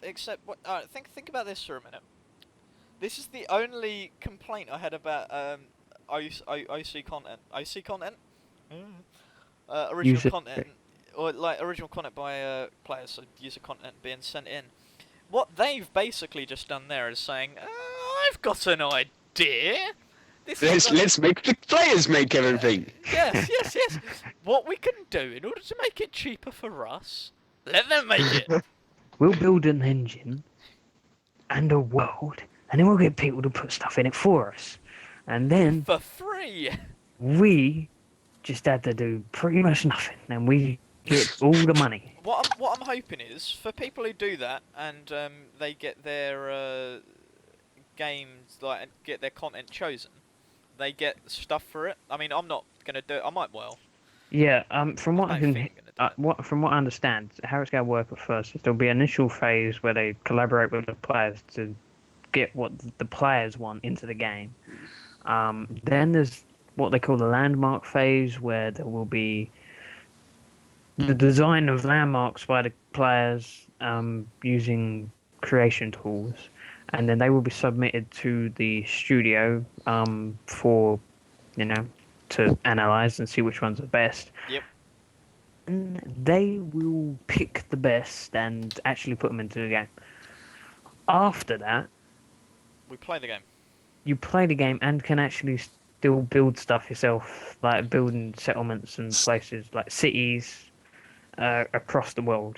Speaker 2: what? Think about this for a minute. This is the only complaint I had about OC content. OC content? Original
Speaker 1: User-
Speaker 2: content, or like original content by players, so user content being sent in. what they've basically just done there is saying, I've got an idea. This is
Speaker 3: Let's make the players make everything.
Speaker 2: yes, yes, yes. What we can do in order to make it cheaper for us, let them make it.
Speaker 1: We'll build an engine and a world, and then we'll get people to put stuff in it for us. And then
Speaker 2: For free.
Speaker 1: we just had to do pretty much nothing, and we get all the money.
Speaker 2: What I'm hoping is for people who do that and they get their games get their content chosen, they get stuff for it. I mean, I'm not gonna do it. I might well.
Speaker 1: Yeah, from what I
Speaker 2: don't
Speaker 1: can,
Speaker 2: think I'm gonna do
Speaker 1: from what I understand, how it's going to work at first is there'll be an initial phase where they collaborate with the players to get what the players want into the game. Then there's what they call the landmark phase, where there will be the design of landmarks by the players using creation tools, and then they will be submitted to the studio for, to analyze and see which ones are best.
Speaker 2: Yep.
Speaker 1: And they will pick the best and actually put them into the game. After that,
Speaker 2: We play the game.
Speaker 1: you play the game and can actually still build stuff yourself, like building settlements and places, like cities across the world.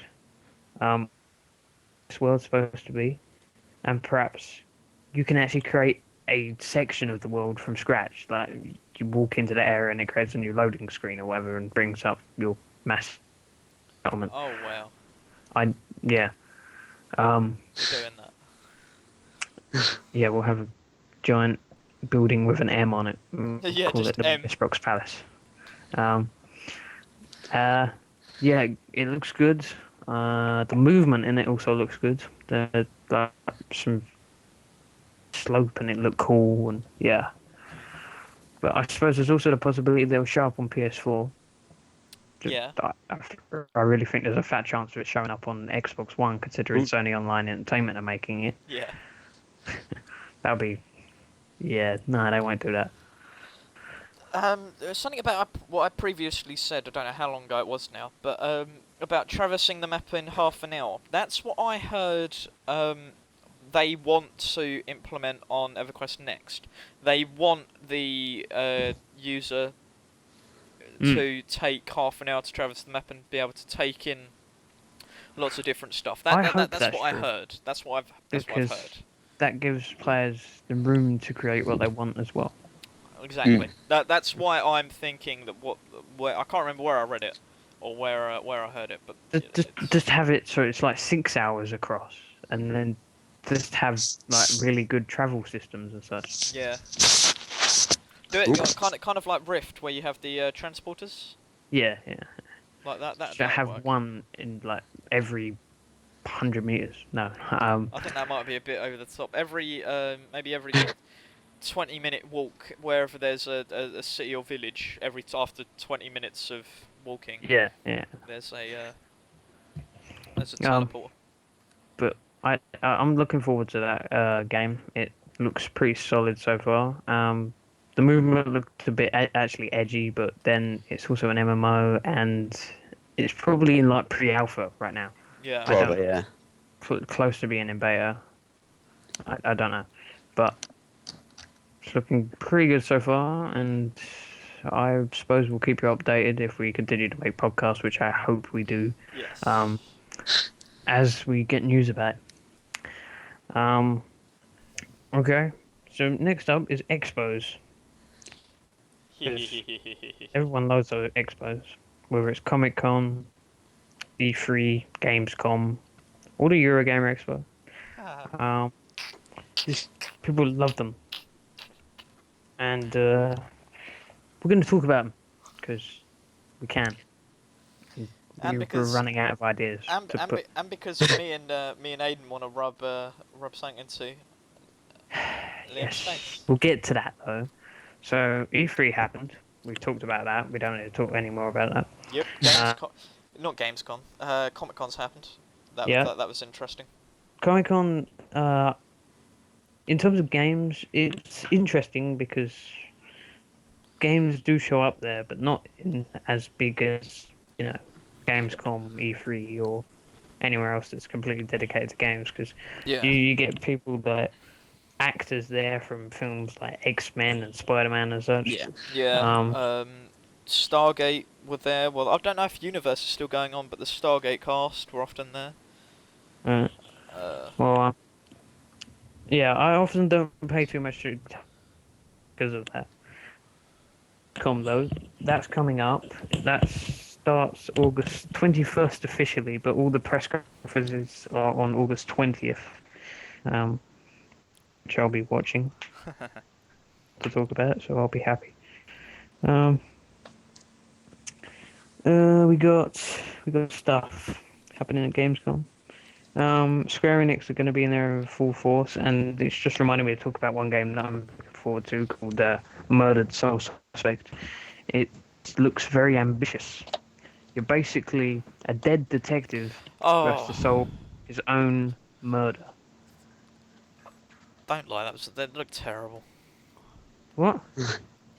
Speaker 1: This world's supposed to be, and perhaps you can actually create a section of the world from scratch. Like you walk into the area and it creates a new loading screen or whatever and brings up your mass settlement.
Speaker 2: Oh wow.
Speaker 1: Yeah.
Speaker 2: We're doing that.
Speaker 1: Yeah, we'll have a giant building with an M on it.
Speaker 2: Yeah,
Speaker 1: Call
Speaker 2: just
Speaker 1: it the
Speaker 2: M.
Speaker 1: Mispyirox Palace. Yeah, it looks good. The movement in it also looks good. There's like some slope and it looked cool, and yeah. But I suppose there's also the possibility they'll show up on PS4.
Speaker 2: Yeah.
Speaker 1: I really think there's a fat chance of it showing up on Xbox One, considering Sony Online Entertainment are making it.
Speaker 2: Yeah.
Speaker 1: That'll be... Yeah, no, they won't do that.
Speaker 2: There's something about what I previously said. I don't know how long ago it was now, but about traversing the map in half an hour. That's what I heard. They want to implement on EverQuest Next. They want the user to take half an hour to traverse the map and be able to take in lots of different stuff. That's what I heard. That's what I've heard.
Speaker 1: That gives players the room to create what they want as well.
Speaker 2: Exactly. That's why I'm thinking that where I can't remember where I read it or where I heard it, but
Speaker 1: Just have it so it's like 6 hours across, and then just have like really good travel systems and such.
Speaker 2: yeah. Do it kind of like Rift, where you have the transporters
Speaker 1: Yeah.
Speaker 2: like that.
Speaker 1: Should
Speaker 2: that'd
Speaker 1: have
Speaker 2: work.
Speaker 1: one in like every 100 meters. No.
Speaker 2: I think that might be a bit over the top. Maybe every 20-minute walk wherever there's a city or village. After 20 minutes of walking,
Speaker 1: Yeah.
Speaker 2: there's a teleport.
Speaker 1: But I'm looking forward to that game. It looks pretty solid so far. The movement looked a bit actually edgy, but then it's also an MMO, and it's probably in like pre-alpha right now.
Speaker 2: Yeah.
Speaker 3: Probably, yeah.
Speaker 1: Close to being in beta. I don't know, but it's looking pretty good so far, and I suppose we'll keep you updated if we continue to make podcasts, which I hope we do.
Speaker 2: Yes.
Speaker 1: As we get news about it. Okay, so next up is expos. Everyone loves those expos, whether it's Comic Con, E3, Gamescom, or the Eurogamer Expo. People love them, and we're going to talk about them because we can. We're running out of ideas.
Speaker 2: And because me and Aiden want to rub something into Liam's face.
Speaker 1: We'll get to that though. So E3 happened. We've talked about that. We don't need to talk any more about that.
Speaker 2: Yep. Not Gamescom. Comic Con's happened. That was interesting.
Speaker 1: Comic Con, in terms of games, it's interesting because games do show up there, but not in as big as Gamescom, E3, or anywhere else that's completely dedicated to games, because
Speaker 2: Yeah.
Speaker 1: you get people that actors there from films like X-Men and Spider-Man and such.
Speaker 3: Yeah.
Speaker 2: Yeah.
Speaker 1: Um,
Speaker 2: Stargate were there. Well, I don't know if Universe is still going on, but the Stargate cast were often there.
Speaker 1: uh,
Speaker 2: Uh,
Speaker 1: well, yeah, I often don't pay too much because of that. Though, that's coming up. That starts August 21st officially, but all the press conferences are on August 20th, which I'll be watching to talk about it, so I'll be happy. Um, we got stuff happening at Gamescom. Square Enix are going to be in there in full force, and it's just reminded me to talk about one game that I'm looking forward to called Murdered Soul Suspect. It looks very ambitious. You're basically a dead detective who has to
Speaker 2: oh,
Speaker 1: solve his own murder.
Speaker 2: don't lie. That looked terrible.
Speaker 1: What?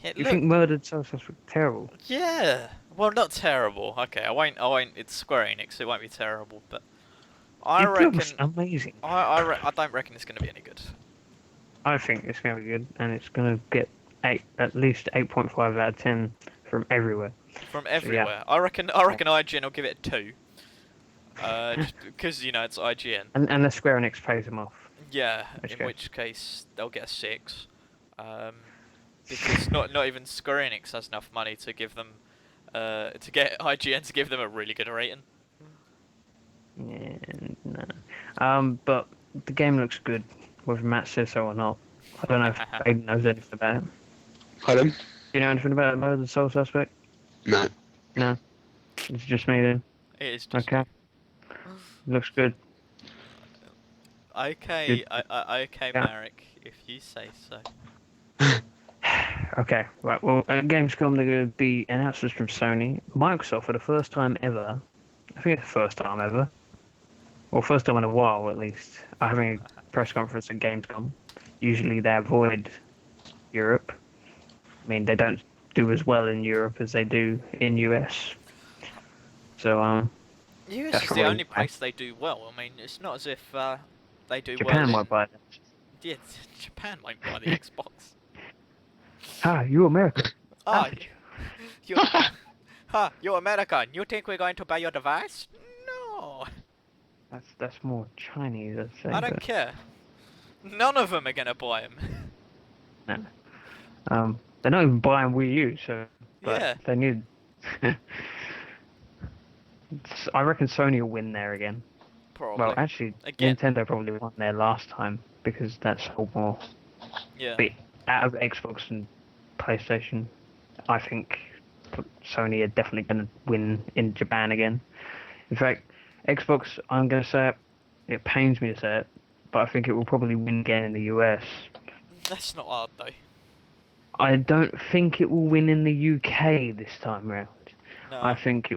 Speaker 2: It
Speaker 1: You
Speaker 2: looked.
Speaker 1: think Murdered Soul Suspect terrible?
Speaker 2: Yeah. Well, not terrible. Okay, I won't. It's Square Enix. So it won't be terrible, but I
Speaker 1: It
Speaker 2: reckon.
Speaker 1: looks amazing.
Speaker 2: I don't reckon it's going to be any good.
Speaker 1: I think it's going to be good, and it's going to get at least 8.5 out of 10 from everywhere.
Speaker 2: From
Speaker 1: So, yeah.
Speaker 2: everywhere. I reckon IGN will give it a 2. Just because it's IGN.
Speaker 1: And the Square Enix pays them off.
Speaker 2: Yeah.
Speaker 1: Which
Speaker 2: In
Speaker 1: case?
Speaker 2: which case they'll get a 6. Because not even Square Enix has enough money to give them to get IGN to give them a really good rating.
Speaker 1: Yeah, no. But the game looks good, whether Matt says so or not. I don't know if Aiden knows anything about it.
Speaker 3: Pardon?
Speaker 1: Do you know anything about Murder the Soul Suspect?
Speaker 3: No.
Speaker 1: No. It's just me then.
Speaker 2: It is just
Speaker 1: Okay. Looks good.
Speaker 2: okay.
Speaker 1: Good.
Speaker 2: Okay,
Speaker 1: Yeah.
Speaker 2: Marek, if you say so.
Speaker 1: Okay, right. Well, at Gamescom, there are going to be announcements from Sony. Microsoft, for the first time ever, I think it's the first time ever, or first time in a while at least, are having a press conference at Gamescom. Usually they avoid Europe. I mean, they don't do as well in Europe as they do in US. So,
Speaker 2: US
Speaker 1: That's
Speaker 2: is the
Speaker 1: probably
Speaker 2: only
Speaker 1: why.
Speaker 2: place they do well. I mean, it's not as if they do
Speaker 1: Japan
Speaker 2: well in...
Speaker 1: might buy it.
Speaker 2: Yeah, Japan won't buy the Xbox.
Speaker 1: Ah, you American.
Speaker 2: Ah,
Speaker 1: Bastard.
Speaker 2: you, you're American. You think we're going to buy your device? No,
Speaker 1: That's more Chinese, I'd say.
Speaker 2: I don't care. None of them are gonna buy them.
Speaker 1: But, no. They're not even buying Wii U, so. But
Speaker 2: Yeah.
Speaker 1: they need. I reckon Sony will win there again.
Speaker 2: Probably.
Speaker 1: Well, actually,
Speaker 2: Again.
Speaker 1: Nintendo probably won there last time because that's sold more.
Speaker 2: Yeah.
Speaker 1: But out of Xbox and PlayStation, I think Sony are definitely going to win in Japan again. In fact, Xbox, I'm going to say it pains me to say it, but I think it will probably win again in the US.
Speaker 2: That's not hard though.
Speaker 1: I don't think it will win in the UK this time round.
Speaker 2: No.
Speaker 1: I think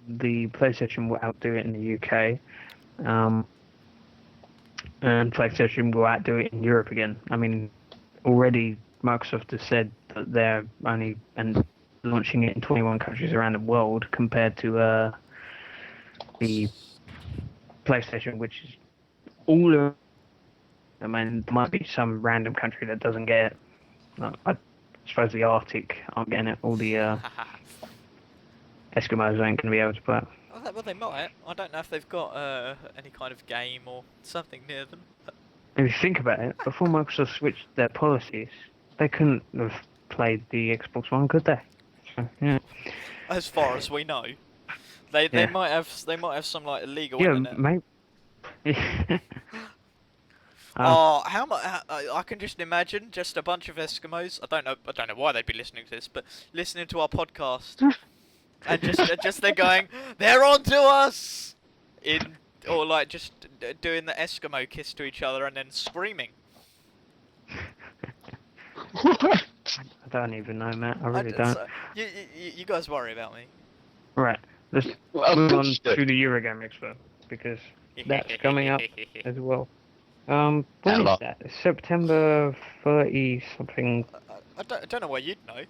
Speaker 1: the PlayStation will outdo it in the UK. And PlayStation will outdo it in Europe again. I mean, already Microsoft has said that they're only launching it in 21 countries around the world compared to the PlayStation, which is all of. I mean, there might be some random country that doesn't get it. I suppose the Arctic aren't getting it. All the Eskimos ain't going to be able to play it.
Speaker 2: Well, they might. I don't know if they've got any kind of game or something near them.
Speaker 1: If you think about it, before Microsoft switched their policies, they couldn't have played the Xbox One, could they? So, yeah.
Speaker 2: As far as we know, they
Speaker 1: Yeah.
Speaker 2: might have some like illegal
Speaker 1: Yeah,
Speaker 2: internet.
Speaker 1: maybe.
Speaker 2: Oh, how much? I can just imagine just a bunch of Eskimos. I don't know why they'd be listening to this, but listening to our podcast, and just they're going, they're on to us, or like just doing the Eskimo kiss to each other and then screaming.
Speaker 1: I don't even know, Matt. I really don't.
Speaker 2: You guys worry about me.
Speaker 1: Right, let's
Speaker 3: Well,
Speaker 1: move
Speaker 3: of
Speaker 1: on
Speaker 3: course you do.
Speaker 1: to the Eurogame Expo because that's coming up as well. When
Speaker 3: Hello.
Speaker 1: is that? September 30 something.
Speaker 2: I don't know why you'd know.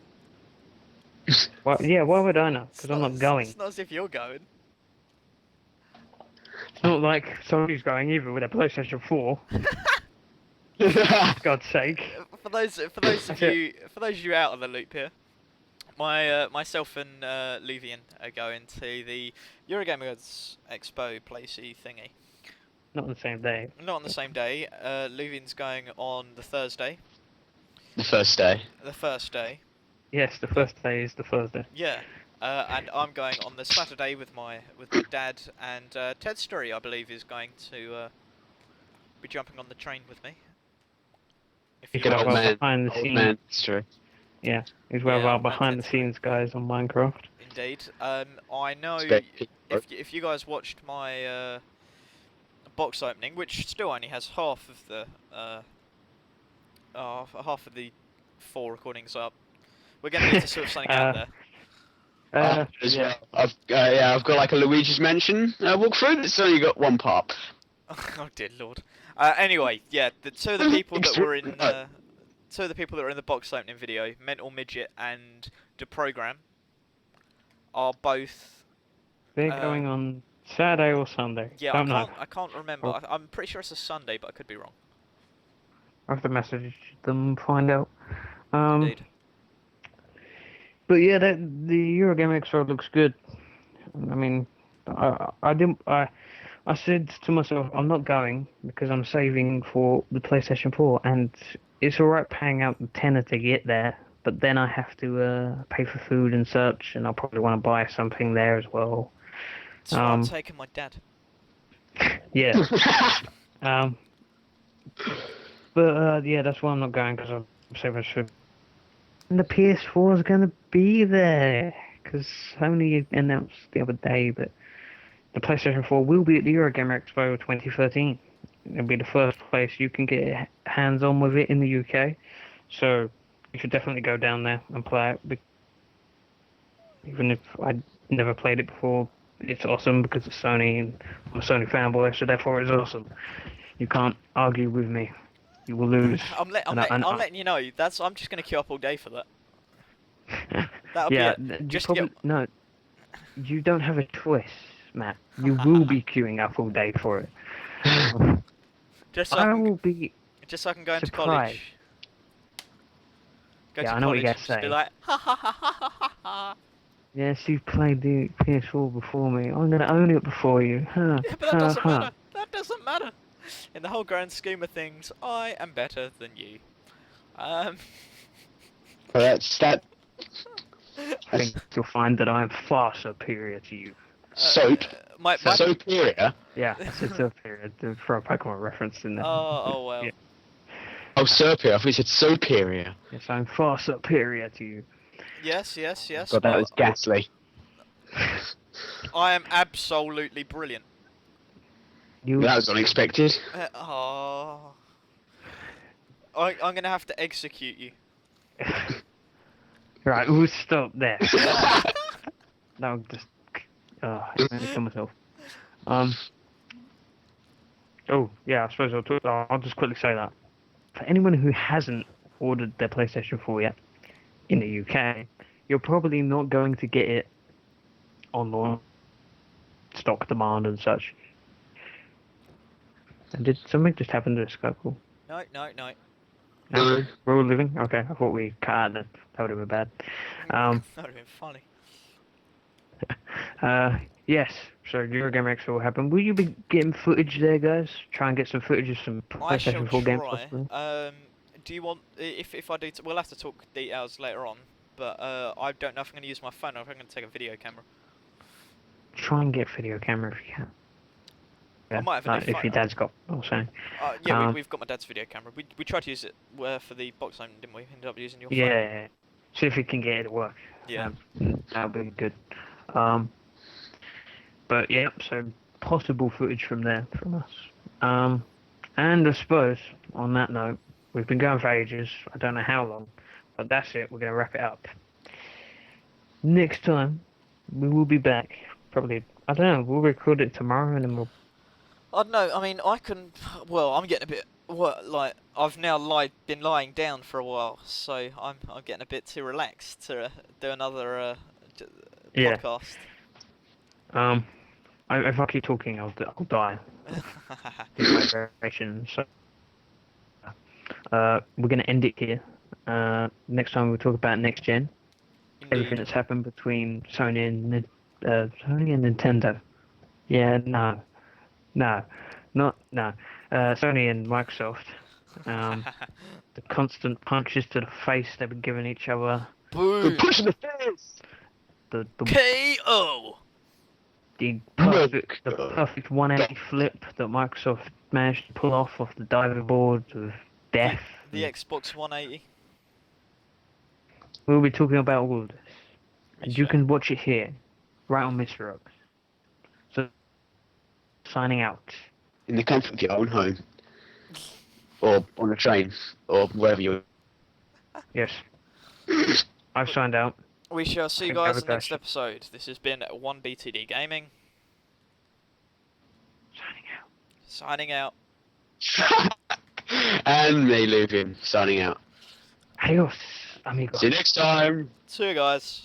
Speaker 1: Well, yeah, why would I know? Because I'm not going.
Speaker 2: It's not as if you're going.
Speaker 1: It's not like Sony's going either with a PlayStation 4. God's sake.
Speaker 2: For those of you out of the loop here, myself and Luvian are going to the Eurogamer's Expo Placey thingy.
Speaker 1: Not on the same day.
Speaker 2: Not on the same day. Luvian's going on the Thursday.
Speaker 3: The first day.
Speaker 2: The first day.
Speaker 1: Yes, the first day is the Thursday.
Speaker 2: Yeah. And I'm going on the Saturday with my dad, and Ted Story, I believe, is going to be jumping on the train with me. If
Speaker 1: He's
Speaker 2: you
Speaker 1: one of
Speaker 3: old
Speaker 1: our
Speaker 3: man.
Speaker 1: behind the
Speaker 3: Old
Speaker 1: scenes.
Speaker 3: man. It's true.
Speaker 1: Yeah, he's one of
Speaker 2: Yeah,
Speaker 1: our
Speaker 2: old man
Speaker 1: behind the
Speaker 2: Ted's
Speaker 1: scenes guys on Minecraft.
Speaker 2: Indeed. I know
Speaker 3: Expect-
Speaker 2: if you guys watched my box opening, which still only has half of the 4 recordings up, we're going to need to sort something out there.
Speaker 3: As
Speaker 1: Yeah.
Speaker 3: well. I've got like a Luigi's Mansion walkthrough that's only got one part.
Speaker 2: Oh dear lord. Anyway, yeah, the two of the people that were in the box opening video, Mental Midget and The Program, are both.
Speaker 1: They're going on Saturday or Sunday.
Speaker 2: Yeah,
Speaker 1: Don't know.
Speaker 2: I can't remember.
Speaker 1: Well-
Speaker 2: I'm pretty sure it's a Sunday, but I could be wrong.
Speaker 1: I have to message them, find out.
Speaker 2: Indeed.
Speaker 1: But yeah, the Eurogame Expo looks good. I mean, I said to myself, I'm not going because I'm saving for the PlayStation 4, and it's alright paying out the tenner to get there, but then I have to pay for food and such, and I'll probably want to buy something there as well.
Speaker 2: So I'm taking my dad.
Speaker 1: Yeah. But yeah, that's why I'm not going, because I'm saving for food. And the PS4 is going to be there, because Sony announced the other day that the PlayStation 4 will be at the Eurogamer Expo 2013. It'll be the first place you can get hands-on with it in the UK. So you should definitely go down there and play it. Even if I never played it before, it's awesome because it's Sony, and I'm a Sony fanboy, so therefore it's awesome. You can't argue with me. You will lose.
Speaker 2: I'm letting you know. I'm just gonna queue up all day for that. That'll
Speaker 1: yeah,
Speaker 2: be it.
Speaker 1: you
Speaker 2: Just
Speaker 1: probably, no, you don't have a choice, Matt. You will be queuing up all day for it.
Speaker 2: just so
Speaker 1: I will be.
Speaker 2: just so I can go into
Speaker 1: surprised.
Speaker 2: college. Go
Speaker 1: Yeah,
Speaker 2: to
Speaker 1: I know what
Speaker 2: college
Speaker 1: you
Speaker 2: and
Speaker 1: gotta
Speaker 2: just be
Speaker 1: say.
Speaker 2: like, ha ha ha ha ha ha.
Speaker 1: Yes, you've played the PS4 before me. I'm gonna own it before you. Huh?
Speaker 2: Yeah, but that doesn't matter. That doesn't matter. In the whole grand scheme of things, I am better than you.
Speaker 3: That's that.
Speaker 1: I think you'll find that I am far superior to you.
Speaker 3: Soap.
Speaker 2: My
Speaker 3: Superior.
Speaker 1: Yeah, it's a superior to throw a Pokemon reference in there.
Speaker 2: oh well.
Speaker 1: Yeah.
Speaker 3: Oh, superior. I thought you said superior.
Speaker 1: Yes, I'm far superior to you.
Speaker 2: Yes.
Speaker 3: God, that
Speaker 2: well,
Speaker 3: was ghastly.
Speaker 2: I am absolutely brilliant.
Speaker 1: You.
Speaker 3: That was unexpected.
Speaker 2: I'm gonna have to execute you.
Speaker 1: Right, we'll stop there. No, just. I really kill myself. Oh, yeah, I suppose I'll just quickly say that. For anyone who hasn't ordered their PlayStation 4 yet, in the UK, you're probably not going to get it on launch, stock demand and such. And did something just happen to the Skype?
Speaker 2: No.
Speaker 3: No.
Speaker 1: We're all living? Okay, I thought we cut out then. That would have been bad.
Speaker 2: That would have been funny.
Speaker 1: Yes, so Eurogame Expo will happen. Will you be getting footage there, guys? Try and get some footage of some
Speaker 2: I shall
Speaker 1: PlayStation 4 games,
Speaker 2: try.
Speaker 1: possibly?
Speaker 2: Do you want if I do? We'll have to talk details later on. But I don't know if I'm going to use my phone or if I'm going to take a video camera.
Speaker 1: Try and get a video camera if you can.
Speaker 2: I might have a new
Speaker 1: if
Speaker 2: phone.
Speaker 1: your dad's got, I was saying.
Speaker 2: Yeah, we've got my dad's video camera. We tried to use it for the box opening, didn't we? Ended up using your phone.
Speaker 1: Yeah, see if you can get it to work.
Speaker 2: Yeah.
Speaker 1: That'll be good. But yeah, so possible footage from there from us. And I suppose on that note, we've been going for ages. I don't know how long, but that's it. We're gonna wrap it up. Next time, we will be back. Probably, I don't know. We'll record it tomorrow, and then we'll.
Speaker 2: I don't know. I mean, I can. Well, I'm getting a bit. I've now been lying down for a while, so I'm getting a bit too relaxed to do another
Speaker 1: Yeah.
Speaker 2: podcast.
Speaker 1: If I keep talking, I'll die. Dehydration. So, we're gonna end it here. Next time we'll talk about next gen. Everything
Speaker 2: Indeed.
Speaker 1: that's happened between Sony and Nintendo. Yeah, no, not no. Sony and Microsoft. The constant punches to the face they've been giving each other.
Speaker 2: Boom.
Speaker 3: Push in the face.
Speaker 1: The
Speaker 2: KO.
Speaker 1: perfect 180 flip that Microsoft managed to pull off the diving board with death.
Speaker 2: The Xbox 180.
Speaker 1: We'll be talking about all of this, and you
Speaker 2: Sure.
Speaker 1: can watch it here, right on Mispyirox. So, signing out.
Speaker 3: In the comfort of your own home. Or on a train. Or wherever you're.
Speaker 1: Yes, I've signed out.
Speaker 2: We shall see you
Speaker 1: Okay,
Speaker 2: guys
Speaker 1: have
Speaker 2: in
Speaker 1: a
Speaker 2: the next
Speaker 1: go.
Speaker 2: episode. This has been 1BTD Gaming.
Speaker 1: Signing out.
Speaker 2: Signing out.
Speaker 3: And they leave him signing out.
Speaker 1: Adios, amigos.
Speaker 3: See you next time.
Speaker 2: See you guys.